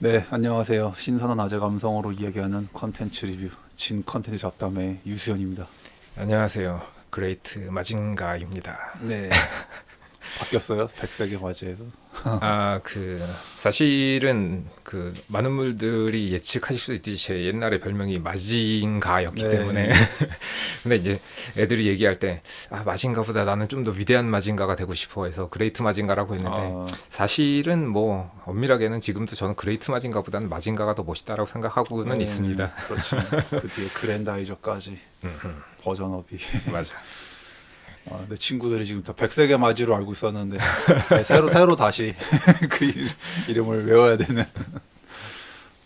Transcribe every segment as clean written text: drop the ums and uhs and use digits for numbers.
네, 안녕하세요. 신선한 아재 감성으로 이야기하는 컨텐츠 리뷰 진 컨텐츠 잡담의 유수연입니다. 안녕하세요. 그레이트 마징가입니다. 네, 바뀌었어요. 백색의 화제에서. 사실은 많은 분들이 예측하실 수 있듯이 제 옛날에 별명이 마징가였기 네. 때문에 근데 이제 애들이 얘기할 때 마징가보다 나는 좀 더 위대한 마징가가 되고 싶어 해서 그레이트 마징가라고 했는데 사실은 뭐 엄밀하게는 지금도 저는 그레이트 마징가보다는 마징가가 더 멋있다라고 생각하고는 있습니다. 그렇죠. 그 뒤에 그랜다이저까지 버전업이. 맞아. 내 친구들이 지금 다 백색의 마지로 알고 있었는데 네, 새로 다시 그 이름을 외워야 되는.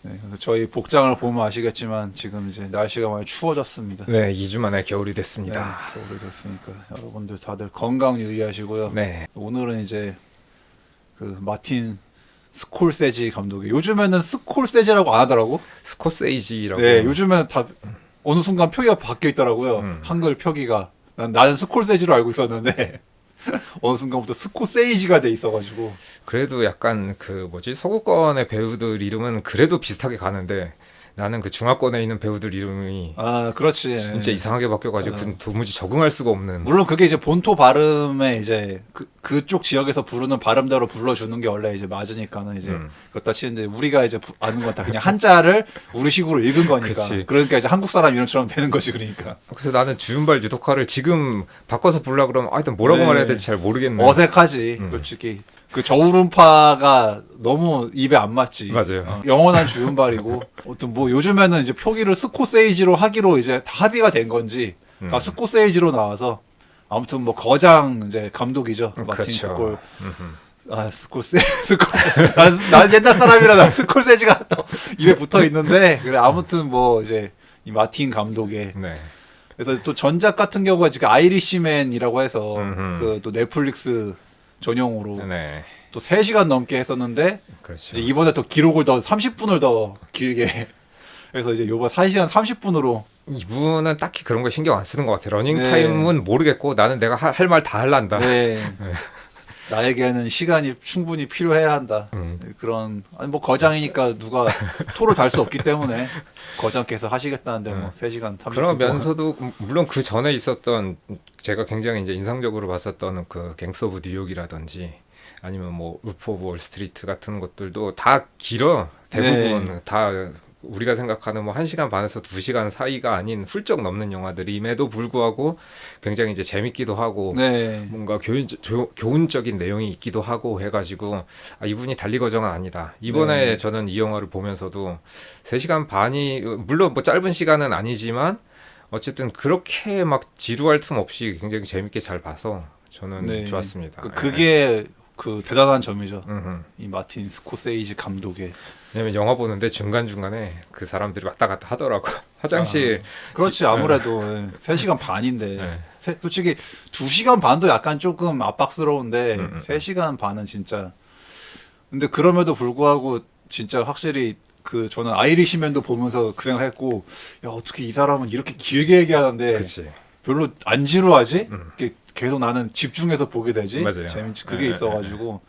네, 그래서 저희 복장을 보면 아시겠지만 지금 이제 날씨가 많이 추워졌습니다. 네, 2주 만에 겨울이 됐습니다. 네, 겨울이 됐으니까 여러분들 다들 건강 유의하시고요. 네. 오늘은 이제 그 마틴 스콜세지 감독이 요즘에는 스콜세지라고 안 하더라고. 스코세이지라고. 네, 요즘에는 다 어느 순간 표기가 바뀌어 있더라고요. 한글 표기가. 나는 스콜세지로 알고 있었는데 어느 순간부터 스코세이지가 돼 있어가지고. 그래도 약간 서구권의 배우들 이름은 그래도 비슷하게 가는데 나는 그 중화권에 있는 배우들 이름이 그렇지. 진짜 이상하게 바뀌어가지고 도무지 적응할 수가 없는. 물론 그게 이제 본토 발음에 이제 그쪽 지역에서 부르는 발음대로 불러주는 게 원래 이제 맞으니까는 이제 그렇다 치는데 우리가 이제 아는 건 다 그냥 한자를 우리식으로 읽은 거니까. 그치. 그러니까 이제 한국 사람 이름처럼 되는 거지 그러니까. 그래서 나는 주윤발 유독화를 지금 바꿔서 부르려 그러면 하여튼 뭐라고 네. 말해야 될지 잘 모르겠네. 어색하지 솔직히. 그 저울음파가 너무 입에 안 맞지. 맞아요. 영원한 주윤발이고. 어떤 뭐 요즘에는 이제 표기를 스코세이지로 하기로 이제 다 합의가 된 건지 다 스코세이지로 나와서 아무튼 뭐 거장 이제 감독이죠. 마틴 그렇죠. 스콜. 난 옛날 사람이라 난 스콜세지가 또 입에 붙어 있는데 그래 아무튼 뭐 이제 이 마틴 감독의 네. 그래서 또 전작 같은 경우가 지금 아이리시맨이라고 해서 그 또 넷플릭스 전용으로 네. 또 3시간 넘게 했었는데 그렇죠. 이제 이번에 또 기록을 더 30분을 더 길게 그래서 이제 요번 4시간 30분으로 이분은 딱히 그런 거 신경 안 쓰는 것 같아. 러닝 네. 타임은 모르겠고 나는 내가 할 말 다 할란다. 네. 나에게는 시간이 충분히 필요해야 한다. 그런 아니 뭐 거장이니까 누가 토를 달 수 없기 때문에 거장께서 하시겠다는데 뭐 3시간 30분 그러면서도 물론 그 전에 있었던 제가 굉장히 이제 인상적으로 봤었던 그 갱스 오브 뉴욕이라든지 아니면 뭐 울프 오브 월스트리트 같은 것들도 다 길어. 대부분 네. 다 우리가 생각하는 뭐 1시간 반에서 2시간 사이가 아닌 훌쩍 넘는 영화들임에도 불구하고 굉장히 이제 재밌기도 하고 네. 뭔가 교훈적인 내용이 있기도 하고 해가지고 이분이 달리거정은 아니다. 이번에 네. 저는 이 영화를 보면서도 3시간 반이 물론 뭐 짧은 시간은 아니지만 어쨌든 그렇게 막 지루할 틈 없이 굉장히 재밌게 잘 봐서 저는 네. 좋았습니다. 그게 그 대단한 점이죠. 음. 이 마틴 스코세이지 감독의. 왜냐면 영화 보는데 중간중간에 그 사람들이 왔다 갔다 하더라고. 화장실. 그렇지 아무래도 3시간 반인데 네. 솔직히 2시간 반도 약간 조금 압박스러운데 3시간 반은 진짜 근데 그럼에도 불구하고 진짜 확실히 그 저는 아이리시맨도 보면서 그 생각했고 야 어떻게 이 사람은 이렇게 길게 얘기하는데 그치. 별로 안 지루하지? 이렇게 계속 나는 집중해서 보게 되지. 맞아요. 재밌지. 그게 있어가지고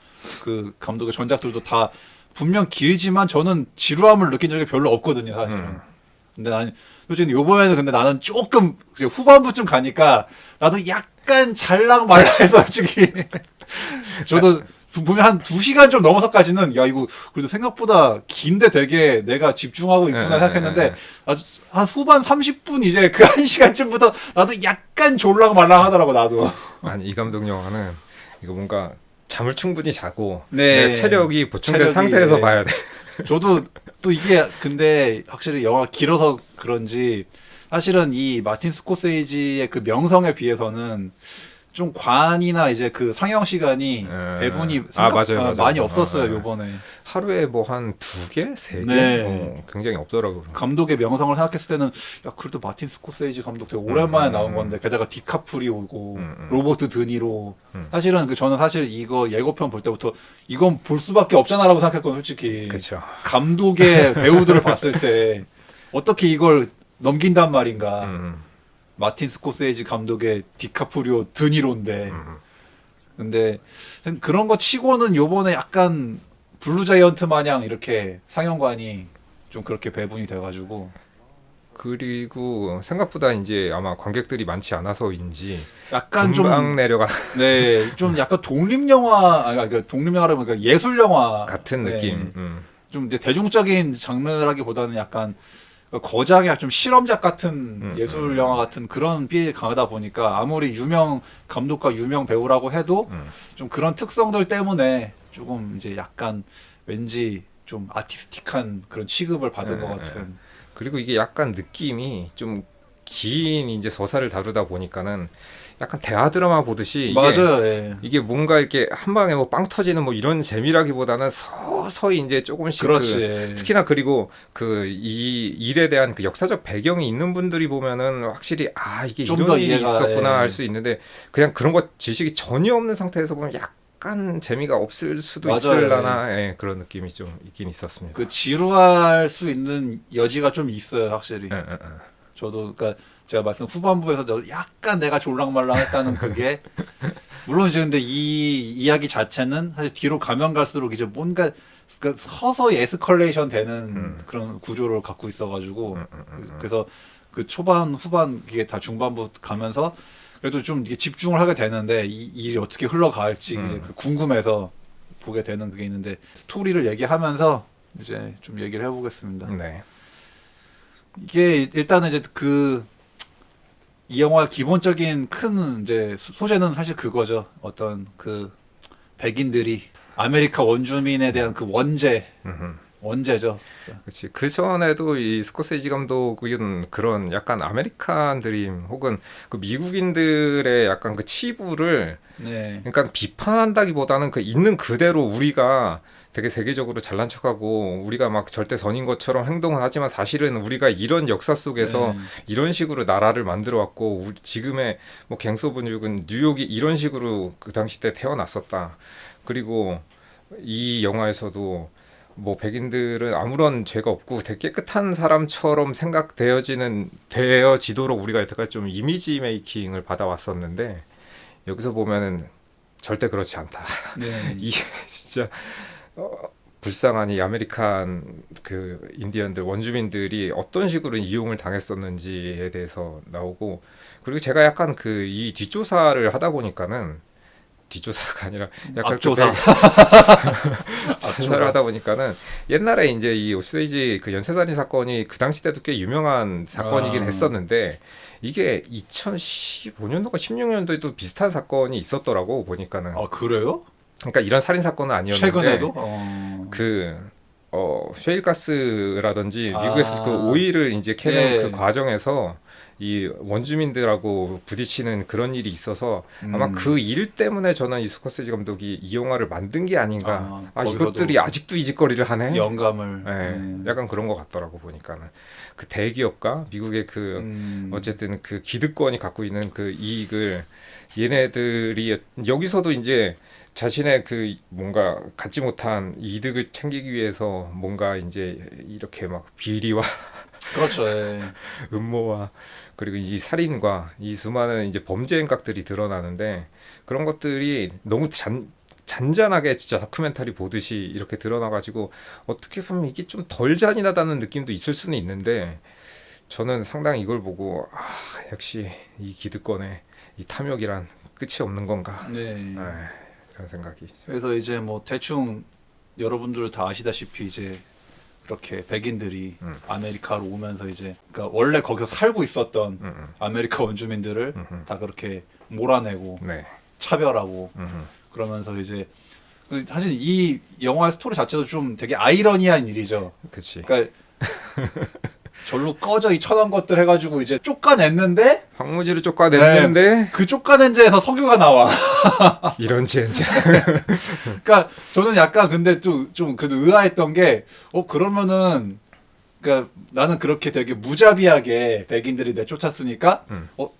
그 감독의 전작들도 다 분명 길지만 저는 지루함을 느낀 적이 별로 없거든요, 사실은. 근데 나는 솔직히 요번에는 근데 나는 조금 이제 후반부쯤 가니까 나도 약간 잘랑말랑해서 솔직히 저도 분명 한 2시간 좀 넘어서까지는 야 이거 그래도 생각보다 긴데 되게 내가 집중하고 있구나 생각했는데 아주 한 후반 30분 이제 그 1시간쯤부터 나도 약간 졸랑말랑하더라고 나도. 아니 이 감독 영화는 이거 뭔가 잠을 충분히 자고 네. 내 체력이 보충된 체력이, 상태에서 네. 봐야 돼. 저도 또 이게 근데 확실히 영화가 길어서 그런지 사실은 이 마틴 스코세이지의 그 명성에 비해서는 좀 관이나 이제 그 상영 시간이 배분이 맞아요. 많이 없었어요 요번에. 하루에 뭐 한 2개, 3개 네. 굉장히 없더라고요. 감독의 명성을 생각했을 때는 야 그래도 마틴 스코세이지 감독 되게 오랜만에 나온 건데 게다가 디카프리오고 로버트 드니로 사실은 저는 사실 이거 예고편 볼 때부터 이건 볼 수밖에 없잖아라고 생각했거든 솔직히. 그렇죠. 감독의 배우들을 봤을 때 어떻게 이걸 넘긴단 말인가. 마틴 스코세이지 감독의 디카프리오 드니로인데 근데 그런 거 치고는 요번에 약간 블루자이언트 마냥 이렇게 상영관이 좀 그렇게 배분이 돼가지고 그리고 생각보다 이제 아마 관객들이 많지 않아서인지 약간 금방 내려가 네, 좀 약간 독립영화, 그러니까 독립영화라면 그러니까 예술영화 같은 네, 느낌. 좀 이제 대중적인 장르라기보다는 약간 거장의 좀 실험작 같은 예술영화 같은 그런 삘이 강하다 보니까 아무리 유명 감독과 유명 배우라고 해도 좀 그런 특성들 때문에 조금 이제 약간 왠지 좀 아티스틱한 그런 취급을 받은 것 같은. 그리고 이게 약간 느낌이 좀 긴 이제 서사를 다루다 보니까는 약간 대하 드라마 보듯이 맞아요. 예. 이게 뭔가 이렇게 한 방에 뭐 빵 터지는 뭐 이런 재미라기보다는 서서히 이제 조금씩 그렇지. 예. 특히나 그리고 그 이 일에 대한 그 역사적 배경이 있는 분들이 보면은 확실히 아 이게 좀 이런 더 일이 이해가, 있었구나 예. 할 수 있는데 그냥 그런 거 지식이 전혀 없는 상태에서 보면 약간 재미가 없을 수도 맞아요. 있을라나 그런 느낌이 좀 있긴 있었습니다. 그 지루할 수 있는 여지가 좀 있어요, 확실히. 예, 예, 예. 저도 그러니까 제가 말씀 후반부에서 저 약간 내가 졸랑말랑했다는 그게 물론 이제 근데 이 이야기 자체는 사실 뒤로 가면 갈수록 이제 뭔가 그러니까 서서히 에스컬레이션 되는 그런 구조를 갖고 있어가지고 그래서 그 초반 후반 이게 다 중반부 가면서 그래도 좀 이게 집중을 하게 되는데 이 일이 어떻게 흘러갈지 이제 그 궁금해서 보게 되는 그게 있는데 스토리를 얘기하면서 이제 좀 얘기를 해보겠습니다. 네. 이게 일단은 이제 그 이 영화 기본적인 큰 이제 소재는 사실 그거죠. 어떤 그 백인들이 아메리카 원주민에 대한 그 원죄죠. 그렇지. 그 전에도 이 스코세지 감독은 그런 약간 아메리칸 드림 혹은 그 미국인들의 약간 그 치부를 네. 그러니까 비판한다기보다는 그 있는 그대로 우리가 되게 세계적으로 잘난 척하고 우리가 막 절대 선인 것처럼 행동을 하지만 사실은 우리가 이런 역사 속에서 네. 이런 식으로 나라를 만들어 왔고 지금의 뭐 갱서 분위기는 뉴욕이 이런 식으로 그 당시 때 태어났었다. 그리고 이 영화에서도 뭐 백인들은 아무런 죄가 없고 되게 깨끗한 사람처럼 되어지도록 우리가 여태까지 좀 이미지 메이킹을 받아왔었는데 여기서 보면은 절대 그렇지 않다. 네. 이게 진짜 불쌍한 이 아메리칸 그 인디언들 원주민들이 어떤 식으로 이용을 당했었는지에 대해서 나오고 그리고 제가 약간 그 이 뒷조사를 하다 보니까는 뒷조사가 아니라 약간 앞조사. 조사를 하다 보니까는 옛날에 이제 이 오스웨이지 그 연쇄살인 사건이 그 당시 때도 꽤 유명한 사건이긴 했었는데 이게 2015년도가 16년도에도 비슷한 사건이 있었더라고 보니까는. 아 그래요? 그러니까 이런 살인 사건은 아니었는데 최근에도? 셰일가스라든지 미국에서 그 오일을 이제 캐는 그 과정에서 이 원주민들하고 부딪히는 그런 일이 있어서 아마 그 일 때문에 저는 이 스코세지 감독이 이 영화를 만든 게 아닌가. 이것들이 아직도 이 짓거리를 하네. 영감을. 약간 그런 것 같더라고 보니까는 그 대기업과 미국의 그 어쨌든 그 기득권이 갖고 있는 그 이익을 얘네들이 여기서도 이제 자신의 그 뭔가 갖지 못한 이득을 챙기기 위해서 뭔가 이제 이렇게 막 비리와 그렇죠. 예. 음모와 그리고 이 살인과 이 수많은 이제 범죄 행각들이 드러나는데 그런 것들이 너무 잔잔하게 진짜 다큐멘터리 보듯이 이렇게 드러나가지고 어떻게 보면 이게 좀 덜 잔인하다는 느낌도 있을 수는 있는데 저는 상당히 이걸 보고 역시 이 기득권의 이 탐욕이란 끝이 없는 건가. 네. 그런 생각이. 그래서 이제 뭐 대충 여러분들 다 아시다시피 이제 그렇게 백인들이 아메리카로 오면서 이제 그러니까 원래 거기서 살고 있었던 아메리카 원주민들을 다 그렇게 몰아내고 네. 차별하고 그러면서 이제 사실 이 영화의 스토리 자체도 좀 되게 아이러니한 일이죠. 그렇지. 그러니까 절로 꺼져 이 천한 것들 해가지고 이제 쫓아냈는데 황무지를 쫓아냈는데 그 쫓아낸 자에서 석유가 나와. 이런 젠장. 그러니까 저는 약간 근데 좀 그래도 의아했던 게 그러면은 그러니까 나는 그렇게 되게 무자비하게 백인들이 내쫓았으니까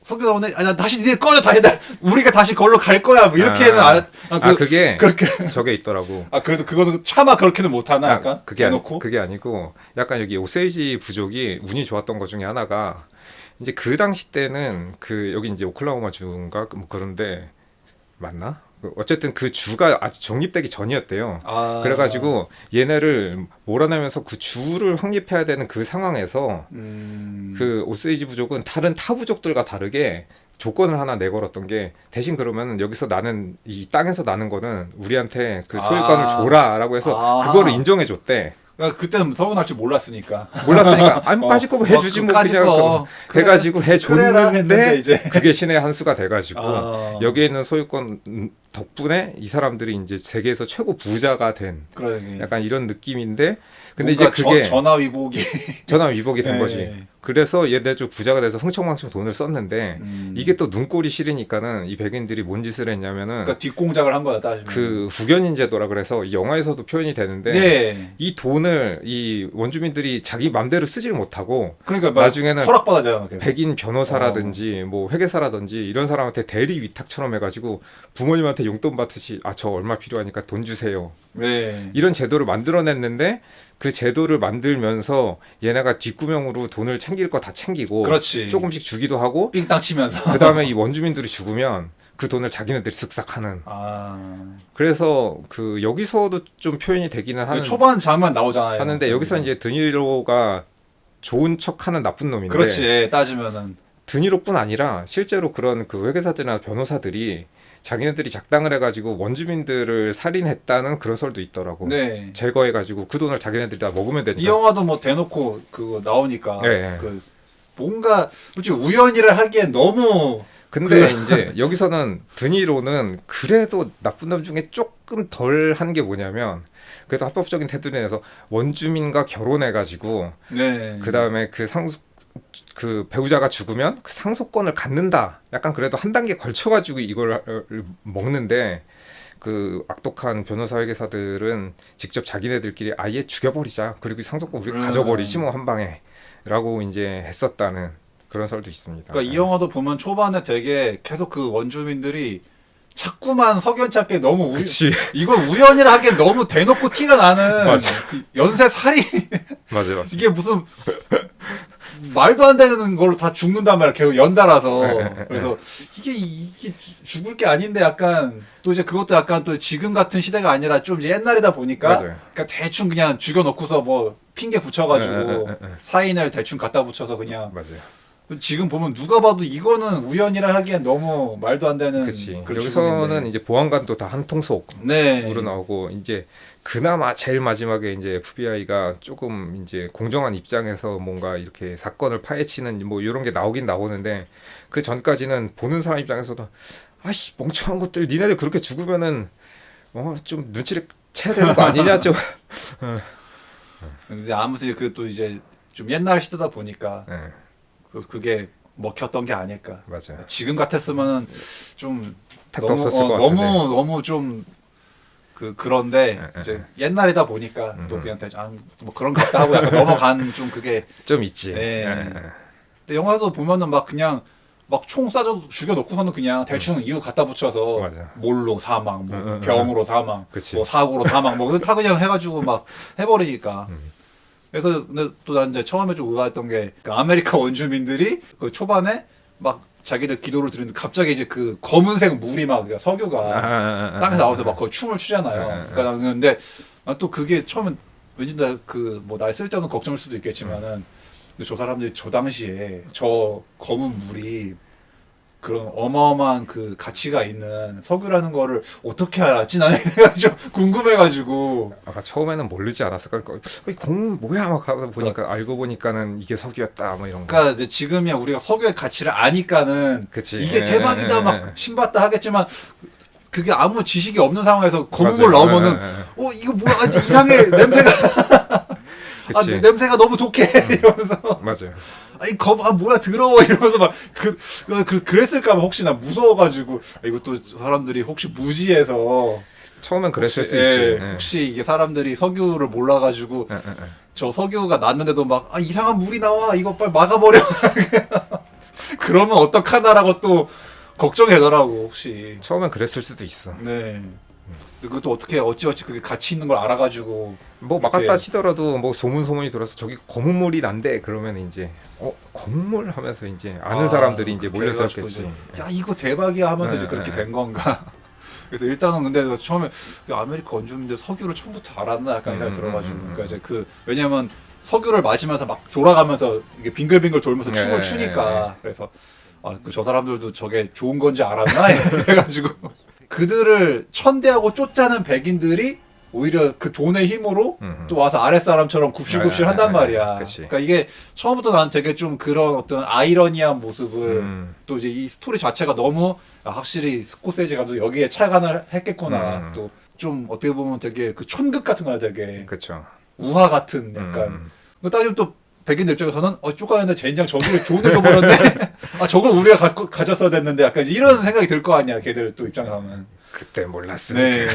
석유 나오네. 나 다시 니네 꺼져 다시 우리가 다시 걸로 갈 거야. 뭐 이렇게는 그게 그렇게 저게 있더라고. 그래도 그거는 차마 그렇게는 못 하나 약간 그게 아니고 약간 여기 오세이지 부족이 운이 좋았던 것 중에 하나가 이제 그 당시 때는 그 여기 이제 오클라호마 주인가 뭐 그런데 맞나? 어쨌든 그 주가 아주 정립되기 전이었대요. 아. 그래가지고 얘네를 몰아내면서 그 주를 확립해야 되는 그 상황에서 그 오세이지 부족은 다른 타 부족들과 다르게 조건을 하나 내걸었던 게 대신 그러면 여기서 나는 이 땅에서 나는 거는 우리한테 그 소유권을 줘라라고 해서 그거를 인정해 줬대. 그러니까 그때는 서운할 줄 몰랐으니까. 몰랐으니까 아니 뭐 까짓 거 해주지 뭐 그냥 해가지고 해줬는데 이제. 그게 신의 한 수가 돼가지고 아. 여기에 있는 소유권 덕분에 이 사람들이 이제 세계에서 최고 부자가 된 그러게. 약간 이런 느낌인데 근데 이제 그게 전화 위복이 전화 위복이 된 네. 거지. 그래서 얘네 좀 부자가 돼서 흥청망청 돈을 썼는데 이게 또 눈꼴이 싫으니까는 이 백인들이 뭔 짓을 했냐면은 그러니까 뒷공작을 한 거야 따지면. 그 후견인 제도라 그래서 이 영화에서도 표현이 되는데 네. 이 돈을 이 원주민들이 자기 맘대로 쓰질 못하고 그러니까 나중에는 허락받아잖아. 백인 변호사라든지 뭐 회계사라든지 이런 사람한테 대리 위탁처럼 해가지고 부모님한테 용돈 받듯이 아 저 얼마 필요하니까 돈 주세요. 네. 이런 제도를 만들어냈는데 그 제도를 만들면서 얘네가 뒷구명으로 돈을 챙길 거 다 챙기고 그렇지. 조금씩 주기도 하고 삥땅 치면서. 그 다음에 이 원주민들이 죽으면 그 돈을 자기네들이 쓱싹하는. 아. 그래서 그 여기서도 좀 표현이 되기는 하는 초반 장면 나오잖아요. 하는데 여기서 이제 드니로가 좋은 척하는 나쁜 놈인데 그렇지. 예, 따지면은. 드니로뿐 아니라 실제로 그런 그 회계사들이나 변호사들이 자기네들이 작당을 해가지고 원주민들을 살인했다는 그런 설도 있더라고. 네. 제거해가지고 그 돈을 자기네들이 다 먹으면 되니까. 이 영화도 뭐 대놓고 그거 나오니까 네. 그 뭔가 솔직히 우연이라 하기엔 너무 근데 이제 여기서는 드니로는 그래도 나쁜 놈 중에 조금 덜 한 게 뭐냐면 그래도 합법적인 테두리 내에서 원주민과 결혼해가지고 네. 그 다음에 그 배우자가 죽으면 그 상속권을 갖는다. 약간 그래도 한 단계 걸쳐가지고 이걸 먹는데 그 악독한 변호사 회계사들은 직접 자기네들끼리 아예 죽여버리자. 그리고 이 상속권 우리가 가져버리지 뭐 한 방에라고 이제 했었다는 그런 설도 있습니다. 그러니까 이 영화도 보면 초반에 되게 계속 그 원주민들이 자꾸만 석연 찾게 너무 그치. 이걸 우연이라 하기엔 너무 대놓고 티가 나는 맞아. 그 연쇄 살인 맞아요, 맞아요. 이게 무슨 말도 안 되는 걸로 다 죽는단 말이야. 계속 연달아서. 그래서 이게 죽을 게 아닌데 약간 또 이제 그것도 약간 또 지금 같은 시대가 아니라 좀 이제 옛날이다 보니까 맞아요. 그러니까 대충 그냥 죽여놓고서 뭐 핑계 붙여가지고 사인을 대충 갖다 붙여서 그냥 맞아요. 지금 보면 누가 봐도 이거는 우연이라 하기엔 너무 말도 안 되는 그렇지. 그런 여기서는 죽음인데. 이제 보안관도 다 한 통속으로 네. 나오고 이제 그나마 제일 마지막에 이제 FBI가 조금 이제 공정한 입장에서 뭔가 이렇게 사건을 파헤치는 뭐 이런 게 나오긴 나오는데 그 전까지는 보는 사람 입장에서도 아씨 멍청한 것들 니네들 그렇게 죽으면은 좀 눈치를 채야 되는 거 아니냐 좀. 근데 아무튼 그 또 이제 좀 옛날 시대다 보니까 네, 그게 먹혔던 게 아닐까. 맞아요. 지금 같았으면 좀 택도 너무 없었을 것 같은데. 너무 좀 그런데 이제 옛날이다 보니까 또 음. 그냥 뭐 그런 것 같다 하고 약간 넘어간 좀 그게. 좀 있지. 네. 예. 근데 영화에서 보면은 막 그냥 막 총 쏴줘 죽여놓고서는 그냥 대충 이유 갖다 붙여서 맞아. 몰로 사망, 뭐 병으로 사망, 그치. 뭐 사고로 사망, 뭐 다 그냥 해가지고 막 해버리니까. 그래서 근데 또 난 이제 처음에 좀 의아했던 게 그 아메리카 원주민들이 그 초반에 막 자기들 기도를 드리는데 갑자기 이제 그 검은색 물이 막 그러니까 석유가 땅에서 나와서 막 거의 춤을 추잖아요. 그러니까 나는 근데 또 그게 처음엔 왠지 뭐 나의 쓸데없는 걱정일 수도 있겠지만은 근데 저 사람들이 저 당시에 저 검은 물이 그런 어마어마한 그 가치가 있는 석유라는 거를 어떻게 알았지? 나는 좀 궁금해가지고. 아까 처음에는 모르지 않았을까? 공 뭐야 막 하다 보니까 알고 보니까는 이게 석유였다 뭐 이런 거. 그러니까 이제 지금이야 우리가 석유의 가치를 아니까는 그치. 이게 대박이다 막 신봤다 하겠지만 그게 아무 지식이 없는 상황에서 검은 맞아요. 물 나오면은 이거 뭐야 이상해 냄새가 그치. 냄새가 너무 독해 이러면서 맞아요. 뭐야 더러워 이러면서 막 그랬을까봐 혹시나 무서워가지고 이것도 사람들이 혹시 무지해서 처음엔 그랬을 혹시, 수 있지. 예. 혹시 이게 사람들이 석유를 몰라가지고 예. 저 석유가 났는데도 막 이상한 물이 나와 이거 빨리 막아버려 그러면 어떡하나라고 또 걱정이 되더라고 혹시. 처음엔 그랬을 수도 있어. 네. 그것도 어찌 그게 가치 있는 걸 알아가지고 뭐 막았다 치더라도 뭐 소문이 돌아서 저기 검은 물이 난대 그러면 이제 검은 물 하면서 이제 아는 사람들이 이제 그렇게 해가지고 몰려들었겠지. 이제, 야 이거 대박이야 하면서 네, 이제 그렇게 네. 된 건가. 그래서 일단은 근데 처음에 아메리카 원주민들 석유를 처음부터 알았나 약간 생각이 들어가지고 그러니까 이제 왜냐면 석유를 마시면서 막 돌아가면서 이게 빙글빙글 돌면서 춤을 추니까 그래서 저 사람들도 저게 좋은 건지 알았나 해가지고 그들을 천대하고 쫓자는 백인들이 오히려 그 돈의 힘으로 또 와서 아랫사람처럼 굽실굽실 한단 말이야. 그러니까 이게 처음부터 난 되게 좀 그런 어떤 아이러니한 모습을 또 이제 이 스토리 자체가 너무 확실히 스코세지 감독 여기에 착안을 했겠구나. 또 좀 어떻게 보면 되게 그 촌극 같은 거야 되게. 그렇죠. 우화 같은 약간. 따지면 또 백인들 입장에서는 쫓아가는데 젠장 저기를 좋은 데 줘버렸네. 저걸 우리가 가졌어야 됐는데 약간 이런 생각이 들 거 아니야. 걔들 또 입장에서는. 그때 몰랐으니까. 네.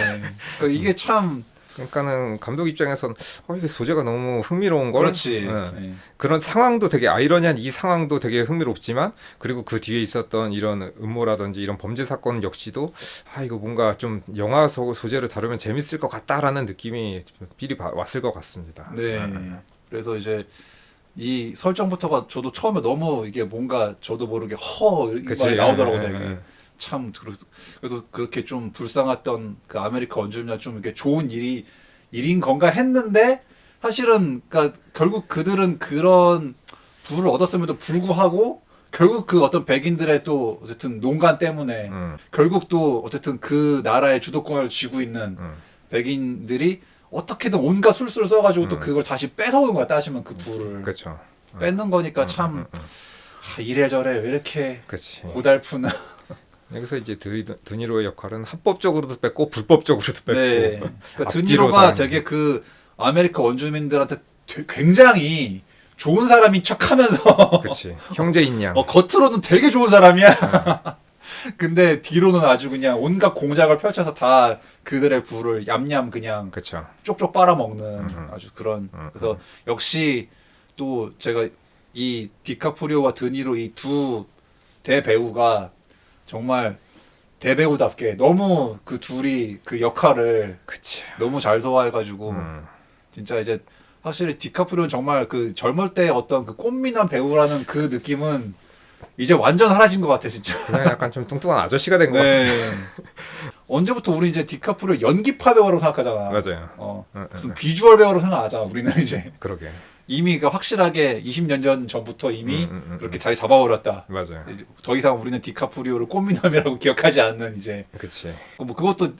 그러니까 이게 참. 그러니까는 감독 입장에선 이게 소재가 너무 흥미로운 걸. 그렇지. 네. 그런 상황도 되게 아이러니한 이 상황도 되게 흥미롭지만 그리고 그 뒤에 있었던 이런 음모라든지 이런 범죄 사건 역시도 이거 뭔가 좀 영화 소재를 다루면 재밌을 것 같다라는 느낌이 삘이 왔을 것 같습니다. 네. 그래서 이제 이 설정부터가 저도 처음에 너무 이게 뭔가 저도 모르게 이 말이 나오더라고요. 되게. 참 그래도 그렇게 좀 불쌍했던 그 아메리카 원주민이 좀 이렇게 좋은 일인 건가 했는데 사실은 그러니까 결국 그들은 그런 부를 얻었음에도 불구하고 결국 그 어떤 백인들의 또 어쨌든 농간 때문에 결국 또 어쨌든 그 나라의 주도권을 쥐고 있는 백인들이 어떻게든 온갖 술수를 써가지고 또 그걸 다시 뺏어오는 거야. 따지면 그 부를 그렇죠. 뺏는 거니까 참 이래저래 왜 이렇게 그치. 고달픈 여기서 이제 드니로의 역할은 합법적으로도 뺐고 불법적으로도 뺐고. 네. 그러니까 드니로가 되게 그 아메리카 원주민들한테 굉장히 좋은 사람인 척하면서 그치. 형제인 양. 겉으로는 되게 좋은 사람이야. 근데 뒤로는 아주 그냥 온갖 공작을 펼쳐서 다 그들의 부를 얌얌 그냥 그쵸. 쪽쪽 빨아먹는 아주 그런. 그래서 역시 또 제가 이 디카프리오와 드니로 이 두 대배우가 정말 대배우답게 너무 그 둘이 그 역할을 너무 잘 소화해가지고 진짜 이제 확실히 디카프리오는 정말 그 젊을 때 어떤 그 꽃미남 배우라는 그 느낌은 이제 완전 사라진 것 같아 진짜. 그냥 약간 좀 뚱뚱한 아저씨가 된 것 같은데. 언제부터 우리 이제 디카프리오 연기파 배우라고 생각하잖아. 맞아요. 무슨 비주얼 배우라고 생각하잖아. 우리는 이제. 그러게. 이미 그 확실하게 20년 전부터 이미 그렇게 자리 잡아버렸다. 맞아요. 더 이상 우리는 디카프리오를 꽃미남이라고 기억하지 않는 이제. 그치. 뭐 그것도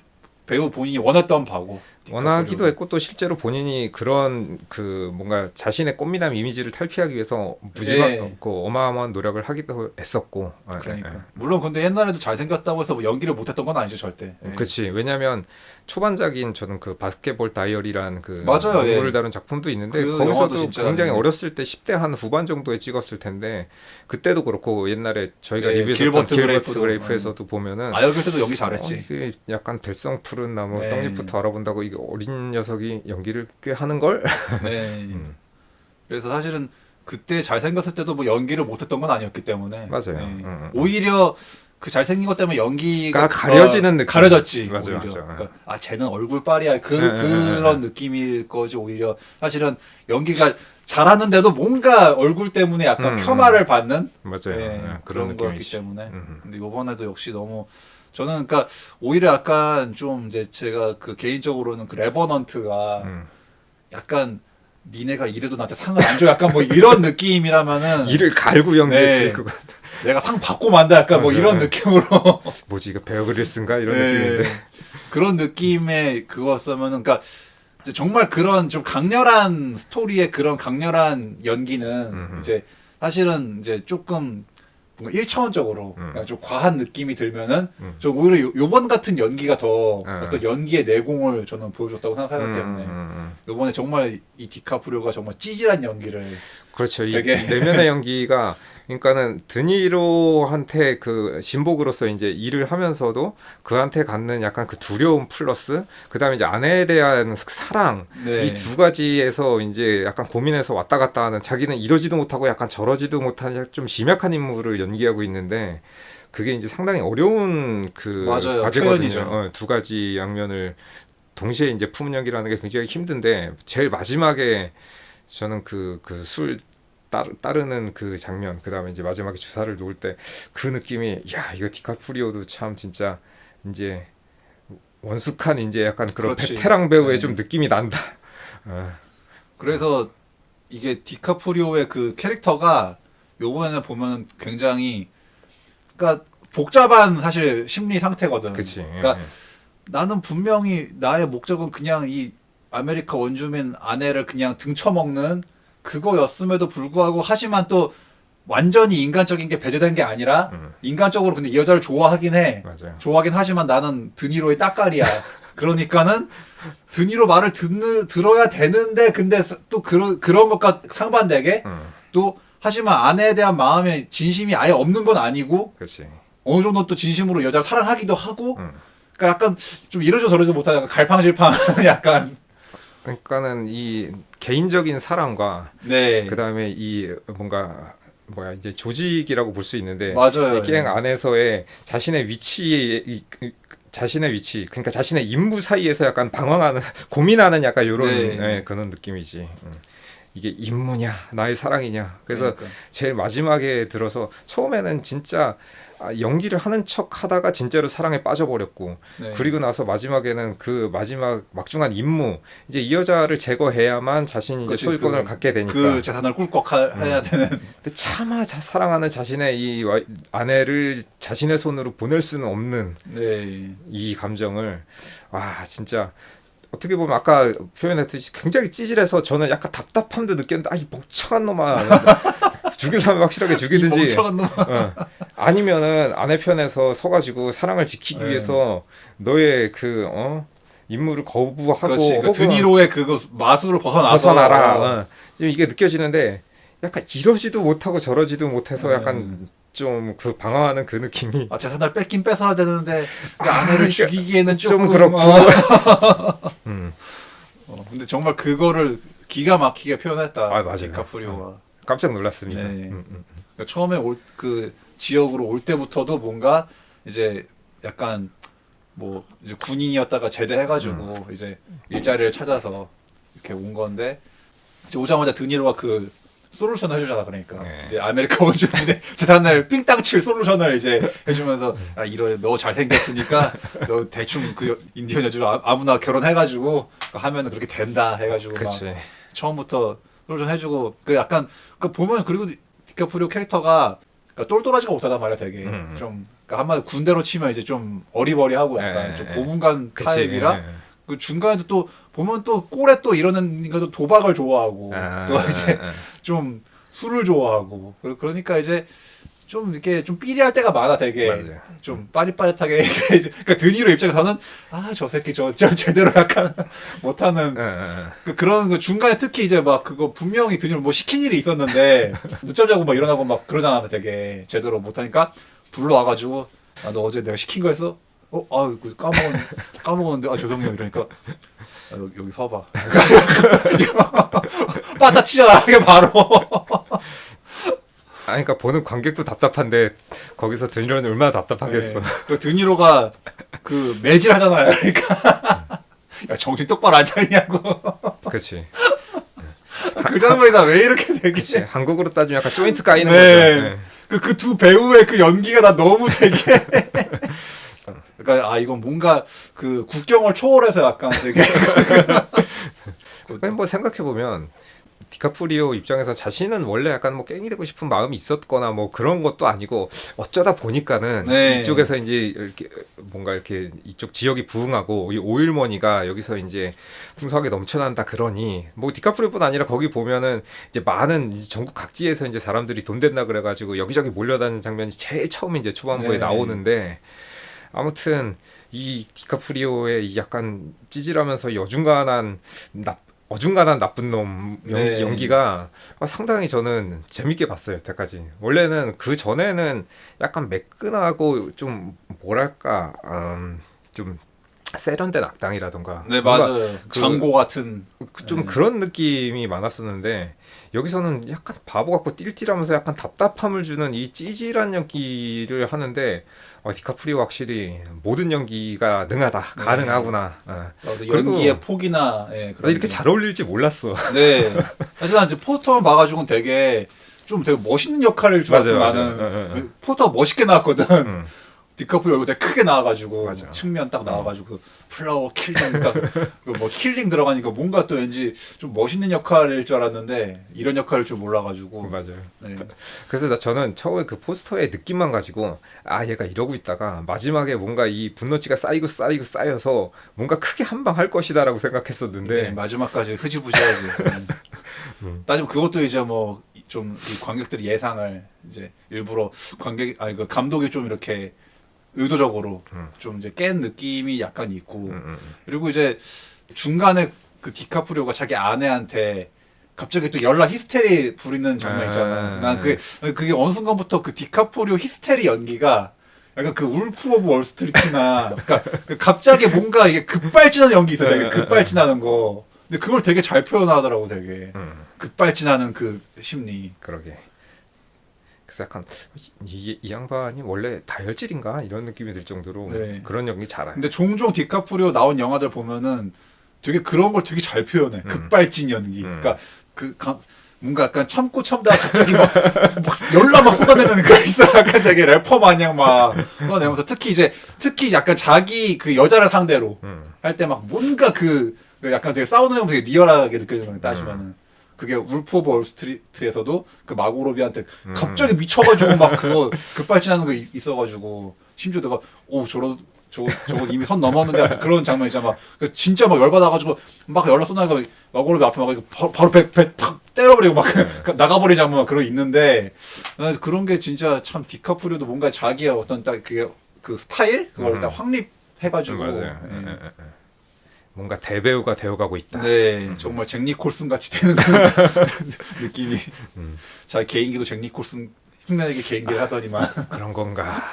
배우 본인이 원했던 바고. 원하기도 했고 또 실제로 본인이 그런 그 뭔가 자신의 꽃미남 이미지를 탈피하기 위해서 무지막고 어마어마한 노력을 하기도 했었고. 그러니까. 물론 근데 옛날에도 잘생겼다고 해서 뭐 연기를 못했던 건 아니죠 절대. 그렇지. 왜냐하면 초반작인 저는 그 바스켓볼 다이어리라는 그 맞아요. 연구를 다룬 작품도 있는데 그 거기서도 굉장히 어렸을 때 10대 한 후반 정도에 찍었을 텐데 그때도 그렇고 옛날에 저희가 리뷰했던 길버트 그레이프에서도 보면은 여기서도 연기 잘했지. 이게 약간 될성 푸른 나무 떡잎부터 알아본다고 이게 어린 녀석이 연기를 꽤 하는 걸. 네. 그래서 사실은 그때 잘생겼을 때도 뭐 연기를 못했던 건 아니었기 때문에 맞아요. 오히려 그 잘생긴 것 때문에 연기가 가려지는 느낌. 가려졌지. 맞아요. 그러니까 쟤는 얼굴빨이야. 그런 느낌일 거지. 오히려 사실은 연기가 잘하는데도 뭔가 얼굴 때문에 약간 폄하를 받는 맞아요. 그런 거였기 때문에. 근데 이번에도 역시 너무 저는 그러니까 오히려 약간 좀 이제 제가 그 개인적으로는 그 레버넌트가 약간 니네가 이래도 나한테 상을 안 줘 약간 뭐 이런 느낌이라면은 이를 갈고 연기했지. 그거. 내가 상 받고 만다 약간 뭐 이런 느낌으로 뭐지 이거 베어 그릴스인가 이런 느낌인데 그런 느낌의 그거였으면은 그러니까 정말 그런 좀 강렬한 스토리의 그런 강렬한 연기는 이제 사실은 이제 조금 뭔가 1차원적으로 좀 과한 느낌이 들면은 저 오히려 요번 같은 연기가 더 어떤 연기의 내공을 저는 보여줬다고 생각하기 때문에 요번에 정말 이 디카프리오가 정말 찌질한 연기를 그렇죠. 이 내면의 연기가 그러니까는 드니로한테 그 신복으로서 이제 일을 하면서도 그한테 갖는 약간 그 두려움 플러스 그다음에 이제 아내에 대한 사랑 이 두 가지에서 이제 약간 고민해서 왔다 갔다 하는 자기는 이러지도 못하고 약간 저러지도 못하는 좀 심약한 인물을 연기하고 있는데 그게 이제 상당히 어려운 그 과제거든요. 두 가지 양면을 동시에 이제 품은 연기라는 게 굉장히 힘든데 제일 마지막에 저는 그 술 따르는 그 장면, 그 다음에 이제 마지막에 주사를 놓을 때 그 느낌이, 야, 이거 디카프리오도 참 진짜 이제 원숙한 이제 약간 그런 그렇지. 베테랑 배우의 네. 좀 느낌이 난다. 그래서 이게 디카프리오의 그 캐릭터가 요번에 보면 굉장히 그러니까 복잡한 사실 심리 상태거든. 그치. 그러니까 나는 분명히 나의 목적은 그냥 이 아메리카 원주민 아내를 그냥 등쳐먹는 그거였음에도 불구하고 하지만 또 완전히 인간적인 게 배제된 게 아니라 인간적으로 근데 이 여자를 좋아하긴 해. 맞아요. 좋아하긴 하지만 나는 드니로의 따까리야. 그러니까는 드니로 말을 들어야 되는데 근데 또 그런 것과 상반되게 또 하지만 아내에 대한 마음의 진심이 아예 없는 건 아니고 그렇지. 어느 정도 또 진심으로 여자를 사랑하기도 하고 그러니까 약간 좀 이러죠 저러죠 못하는 약간 갈팡질팡 약간 그러니까는 이 개인적인 사랑과 네 그다음에 이 뭔가 뭐야 이제 조직이라고 볼 수 있는데 맞아요. 이 게임 안에서의 자신의 위치 자신의 위치 그러니까 자신의 임무 사이에서 약간 방황하는 고민하는 약간 이런 네. 그런 느낌이지. 이게 임무냐 나의 사랑이냐. 그래서 그러니까. 제일 마지막에 들어서 처음에는 진짜 연기를 하는 척 하다가 진짜로 사랑에 빠져버렸고 네. 그리고 나서 마지막에는 그 마지막 막중한 임무 이제 이 여자를 제거해야만 자신이 이제 그치, 소유권을 그- 갖게 되니까 그 재산을 꿀꺽 해야 되는 근데 차마 사랑하는 자신의 이 아내를 자신의 손으로 보낼 수는 없는 네. 이 감정을 와 진짜 어떻게 보면 아까 표현했듯이 굉장히 찌질해서 저는 약간 답답함도 느꼈는데 이 멍청한 놈아 죽이려면 확실하게 이 죽이든지 멍청한 놈. 아니면은 아내 편에서 서가지고 사랑을 지키기 네. 위해서 너의 그 임무를 거부하고 그렇지. 그러니까 혹은 드니로의 그거 마술을 벗어나서 벗어나라. 지금 이게 느껴지는데 약간 이러지도 못하고 저러지도 못해서 네. 약간 좀 그 방황하는 그 느낌이 재산을 뺏긴 뺏어야 되는데 그 아내를 이게 죽이기에는 좀 조금 그렇고. 근데 정말 그거를 기가 막히게 표현했다. 아, 맞아요. 디카프리오가. 깜짝 놀랐습니다. 네. 그러니까 처음에 그 지역으로 올 때부터도 뭔가 이제 약간 뭐 이제 군인이었다가 제대해가지고 이제 일자리를 찾아서 이렇게 온 건데 이제 오자마자 드니로가 그 솔루션을 해주잖아. 그러니까 네. 이제 아메리카 원주민의 재산을 삥땅 칠 솔루션을 이제 해주면서 너 잘생겼으니까 너 대충 그 인디언 여주로 아무나 결혼해가지고 하면은 그렇게 된다 해가지고 막 그렇지. 처음부터 솔루션 해주고 그 약간 그 보면 그리고 디카프리오 캐릭터가 그러니까 똘똘하지가 못하단 말이야 되게 좀 그러니까 한마디 군대로 치면 이제 좀 어리버리하고 약간 좀 고문관 타입이라 그 중간에도 또 보면 또 꼴에 또 이러는 또 도박을 좋아하고 또 이제 좀 술을 좋아하고 그러니까 이제 좀 이렇게 좀 삐리할 때가 많아 되게 맞아요. 좀 빠릿빠릿하게 그러니까 드니로 입장에서는 저 새끼 저 제대로 약간 못하는 그런 그 중간에 특히 이제 막 그거 분명히 드니로 뭐 시킨 일이 있었는데 늦잠 자고 막 일어나고 막 그러잖아 되게 제대로 못하니까 불러와가지고 너 어제 내가 시킨 거 했어? 까먹었는데 죄송해요 이러니까 여기 서봐 빠따치잖아 이게 바로 그러니까 보는 관객도 답답한데 거기서 드니로는 얼마나 답답하겠어. 네. 그 드니로가 그 매질 하잖아요 그러니까 야 정신 똑바로 안 차리냐고 그렇지. 그 장면이 나 왜 이렇게 되게 한국으로 따지면 약간 조인트 까이는 네. 거죠. 네. 그 두 배우의 그 연기가 나 너무 되게 그러니까 이건 뭔가 그 국경을 초월해서 약간 되게 아니, 뭐 생각해 보면 디카프리오 입장에서 자신은 원래 약간 뭐 깽이 되고 싶은 마음이 있었거나 뭐 그런 것도 아니고 어쩌다 보니까는 네. 이쪽에서 이제 이렇게 뭔가 이렇게 이쪽 지역이 부흥하고 이 오일머니가 여기서 이제 풍성하게 넘쳐난다 그러니 뭐 디카프리오뿐 아니라 거기 보면은 이제 많은 이제 전국 각지에서 이제 사람들이 돈 된다 그래가지고 여기저기 몰려다니는 장면이 제일 처음에 이제 초반부에 네. 나오는데 아무튼 이 디카프리오의 이 약간 찌질하면서 어중간한 나쁜 놈 네. 연기가 상당히 저는 재밌게 봤어요. 여태까지. 원래는 그 전에는 약간 매끈하고 좀 뭐랄까 좀 세련된 악당이라던가 네 뭔가 맞아요 장고 같은 좀 네. 그런 느낌이 많았었는데 여기서는 약간 바보 같고 띨띨하면서 약간 답답함을 주는 이 찌질한 연기를 하는데 디카프리오 확실히 모든 연기가 능하다 가능하구나. 그리고 연기의 폭이나 나 이렇게 잘 어울릴지 몰랐어. 네 사실 난 이제 포스터만 봐가지고는 되게 멋있는 역할을 줄 알았어 맞아요, 나는 맞아요. 포스터가 멋있게 나왔거든 디카프리오 얼굴 되게 크게 나와가지고 맞아. 측면 딱 나와가지고 그 플라워 킬링 딱뭐 킬링 들어가니까 뭔가 또 왠지 좀 멋있는 역할일 줄 알았는데 이런 역할일 줄 몰라가지고 맞아요. 네. 그래서 저는 처음에 그 포스터의 느낌만 가지고 아 얘가 이러고 있다가 마지막에 뭔가 이 분노치가 쌓여서 뭔가 크게 한 방 할 것이다라고 생각했었는데 네, 마지막까지 흐지부지하지. 따지면 그것도 이제 뭐 좀 관객들이 예상을 이제 일부러 그 감독이 좀 이렇게 의도적으로 좀 이제 깬 느낌이 약간 있고 그리고 이제 중간에 그 디카프리오가 자기 아내한테 갑자기 또 연락 히스테리 부리는 장면 있잖아. 난 그게 어느 순간부터 그 디카프리오 히스테리 연기가 약간 그 울프 오브 월스트리트나 그러니까 갑자기 뭔가 이게 급발진하는 연기 있어. 되게 급발진하는 거. 근데 그걸 되게 잘 표현하더라고. 되게 급발진하는 그 심리. 그러게. 그래서 약간 이 양반이 원래 다혈질인가 이런 느낌이 들 정도로 네. 그런 연기 잘해. 근데 종종 디카프리오 나온 영화들 보면은 되게 그런 걸 되게 잘 표현해. 급발진 연기. 그러니까 뭔가 약간 참고 참다가 갑자기 막 열나 막 쏟아내는 거 있어. 약간 되게 래퍼 마냥 막 쏟아내면서 특히 약간 자기 그 여자를 상대로 할 때 막 뭔가 그 약간 되게 싸우는 형 되게 리얼하게 느껴지는 거 따지면은. 그게 울프 오브 월스트리트에서도 그 마고로비한테 갑자기 미쳐가지고 막 그거 급발진하는 거 있어가지고 심지어 내가 저거 이미 선 넘었는데 약간 그런 장면 있잖아. 막 진짜 막 열받아가지고 막 연락 쏟아내고 마고로비 앞에 막 바로 팍 때려버리고 막 나가버리는 장면 그런 거 있는데 그런 게 진짜 참 디카프리오도 뭔가 자기의 어떤 딱 그게 그 스타일 그걸 딱 확립해가지고 맞아요. 뭔가 대배우가 되어가고 있다. 네, 정말 잭 니콜슨 같이 되는 그런 느낌이. 자기 개인기도 잭 니콜슨 흉내내게 개인기를 하더니만. 그런 건가.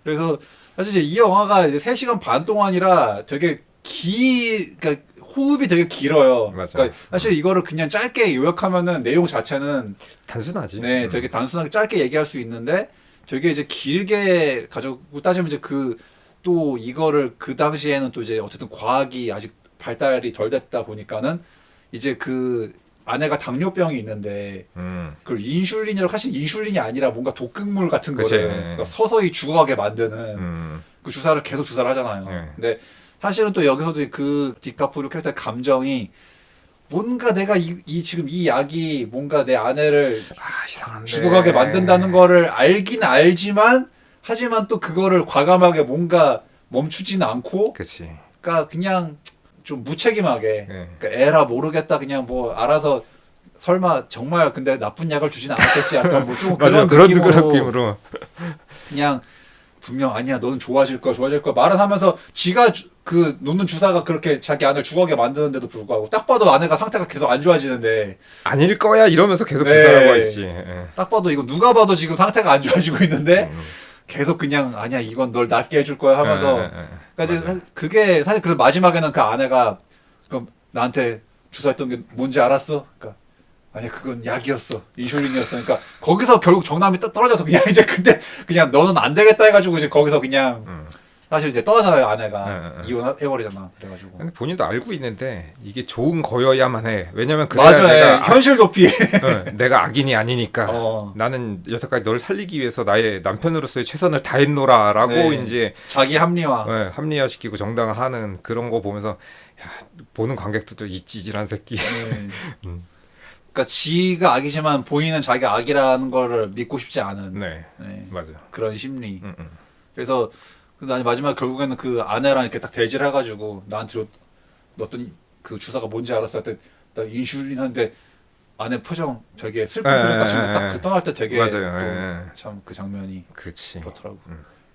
그래서 사실 이제 이 영화가 이제 3시간 반 동안이라 되게 그러니까 호흡이 되게 길어요. 맞아. 그러니까 사실 이거를 그냥 짧게 요약하면은 내용 자체는 단순하지. 네, 되게 단순하게 짧게 얘기할 수 있는데 되게 이제 길게 가지고 따지면 이제 또 이거를 그 당시에는 또 이제 어쨌든 과학이 아직 발달이 덜 됐다 보니까는 이제 그 아내가 당뇨병이 있는데 그걸 인슐린이라고 사실 인슐린이 아니라 뭔가 독극물 같은 그치. 거를 그러니까 서서히 죽어가게 만드는 그 주사를 계속 주사를 하잖아요. 네. 근데 사실은 또 여기서도 그 디카프리오 캐릭터의 감정이 뭔가 내가 지금 이 약이 뭔가 내 아내를 이상한데. 죽어가게 만든다는 거를 알긴 알지만 하지만 또 그거를 과감하게 뭔가 멈추지는 않고 그치. 그러니까 그냥 좀 무책임하게 네. 그러니까 에라 모르겠다 그냥 뭐 알아서 설마 정말 근데 나쁜 약을 주진 않았겠지 약간 뭐 좀 맞아요. 그런 그런 느낌으로 느낌으로. 그냥 분명 아니야 너는 좋아질 거야 말은 하면서 지가 그 놓는 주사가 그렇게 자기 아내를 죽어가게 만드는데도 불구하고 딱 봐도 아내가 상태가 계속 안 좋아지는데 아닐 거야 이러면서 계속 네. 주사를 하고 있지. 예. 딱 봐도 이거 누가 봐도 지금 상태가 안 좋아지고 있는데 계속 그냥 아니야 이건 널 낫게 해줄 거야 하면서 그러니까 이제 그게 사실 그 마지막에는 그 아내가 그럼 나한테 주사했던 게 뭔지 알았어? 그러니까 아니 그건 약이었어 인슐린이었어. 그러니까 거기서 결국 정남이 떨어져서 그냥 이제 근데 그냥 너는 안 되겠다 해가지고 이제 거기서 그냥 사실 이제 떠나잖아요 아내가 이혼해버리잖아. 그래가지고 근데 본인도 알고 있는데 이게 좋은 거여야만 해. 왜냐면 그래야 맞아 내가 현실 도피 내가 악인이 아니니까. 나는 여태까지 너를 살리기 위해서 나의 남편으로서의 최선을 다했노라라고 네. 이제 자기 합리화 합리화시키고 정당화하는 그런 거 보면서 야, 보는 관객들도 이 찌질한 새끼. 그러니까 지가 악이지만 본인은 자기가 악이라는 거를 믿고 싶지 않은 네, 네. 맞아. 그런 심리. 그래서 근데 아니 마지막 결국에는 그 아내랑 이렇게 딱 대지를 해가지고 나한테 넣었더니 그 주사가 뭔지 알았어 할때 딱 인슐린 하는데 아내 표정 되게 슬픈 표정 딱 지금 딱그 떠날 때 되게 맞아요. 참 그 장면이 그치. 그렇더라고.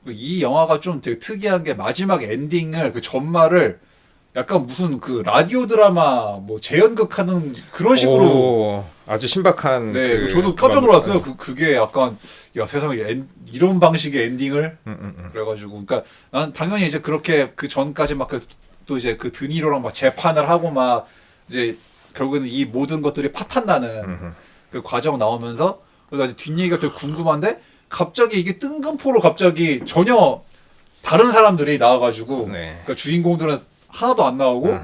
이 영화가 좀 되게 특이한 게 마지막 엔딩을 그 전말을 약간 무슨 그 라디오 드라마 뭐 재연극하는 그런 식으로 오, 아주 신박한. 네, 저도 깜짝 놀랐어요. 그게 약간 야 세상에 이런 방식의 엔딩을 그래가지고 그러니까 난 당연히 이제 그렇게 그 전까지 막 또 이제 그 드니로랑 막 재판을 하고 막 이제 결국에는 이 모든 것들이 파탄나는 그 과정 나오면서 그래서 이제 뒷얘기가 되게 궁금한데 갑자기 이게 뜬금포로 갑자기 전혀 다른 사람들이 나와가지고 네. 그러니까 주인공들은 하나도 안 나오고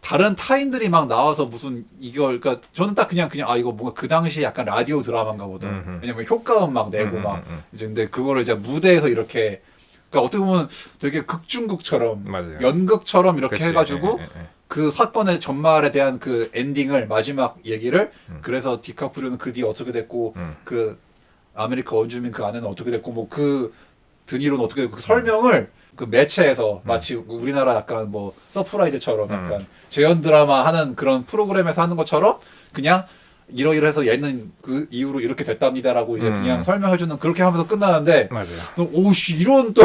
다른 타인들이 막 나와서 무슨 이걸 그러니까 저는 딱 그냥 아 이거 뭔가 그 당시 약간 라디오 드라마인가 보다. 왜냐면 효과음 막 내고 막 이제 근데 그거를 이제 무대에서 이렇게 그러니까 어떻게 보면 되게 극중극처럼 맞아요. 연극처럼 이렇게 그치. 해가지고 그 사건의 전말에 대한 그 엔딩을 마지막 얘기를 그래서 디카프리오는 그 뒤에 어떻게 됐고 그 아메리카 원주민 그 아내는 어떻게 됐고 뭐 그 드니로는 어떻게 됐고 그 설명을 그 매체에서 마치 우리나라 약간 뭐 서프라이즈처럼 약간 재연 드라마 하는 그런 프로그램에서 하는 것처럼 그냥 이러이러해서 얘는 그 이후로 이렇게 됐답니다라고 이제 그냥 설명해주는 그렇게 하면서 끝나는데 맞아요. 오씨 이런 또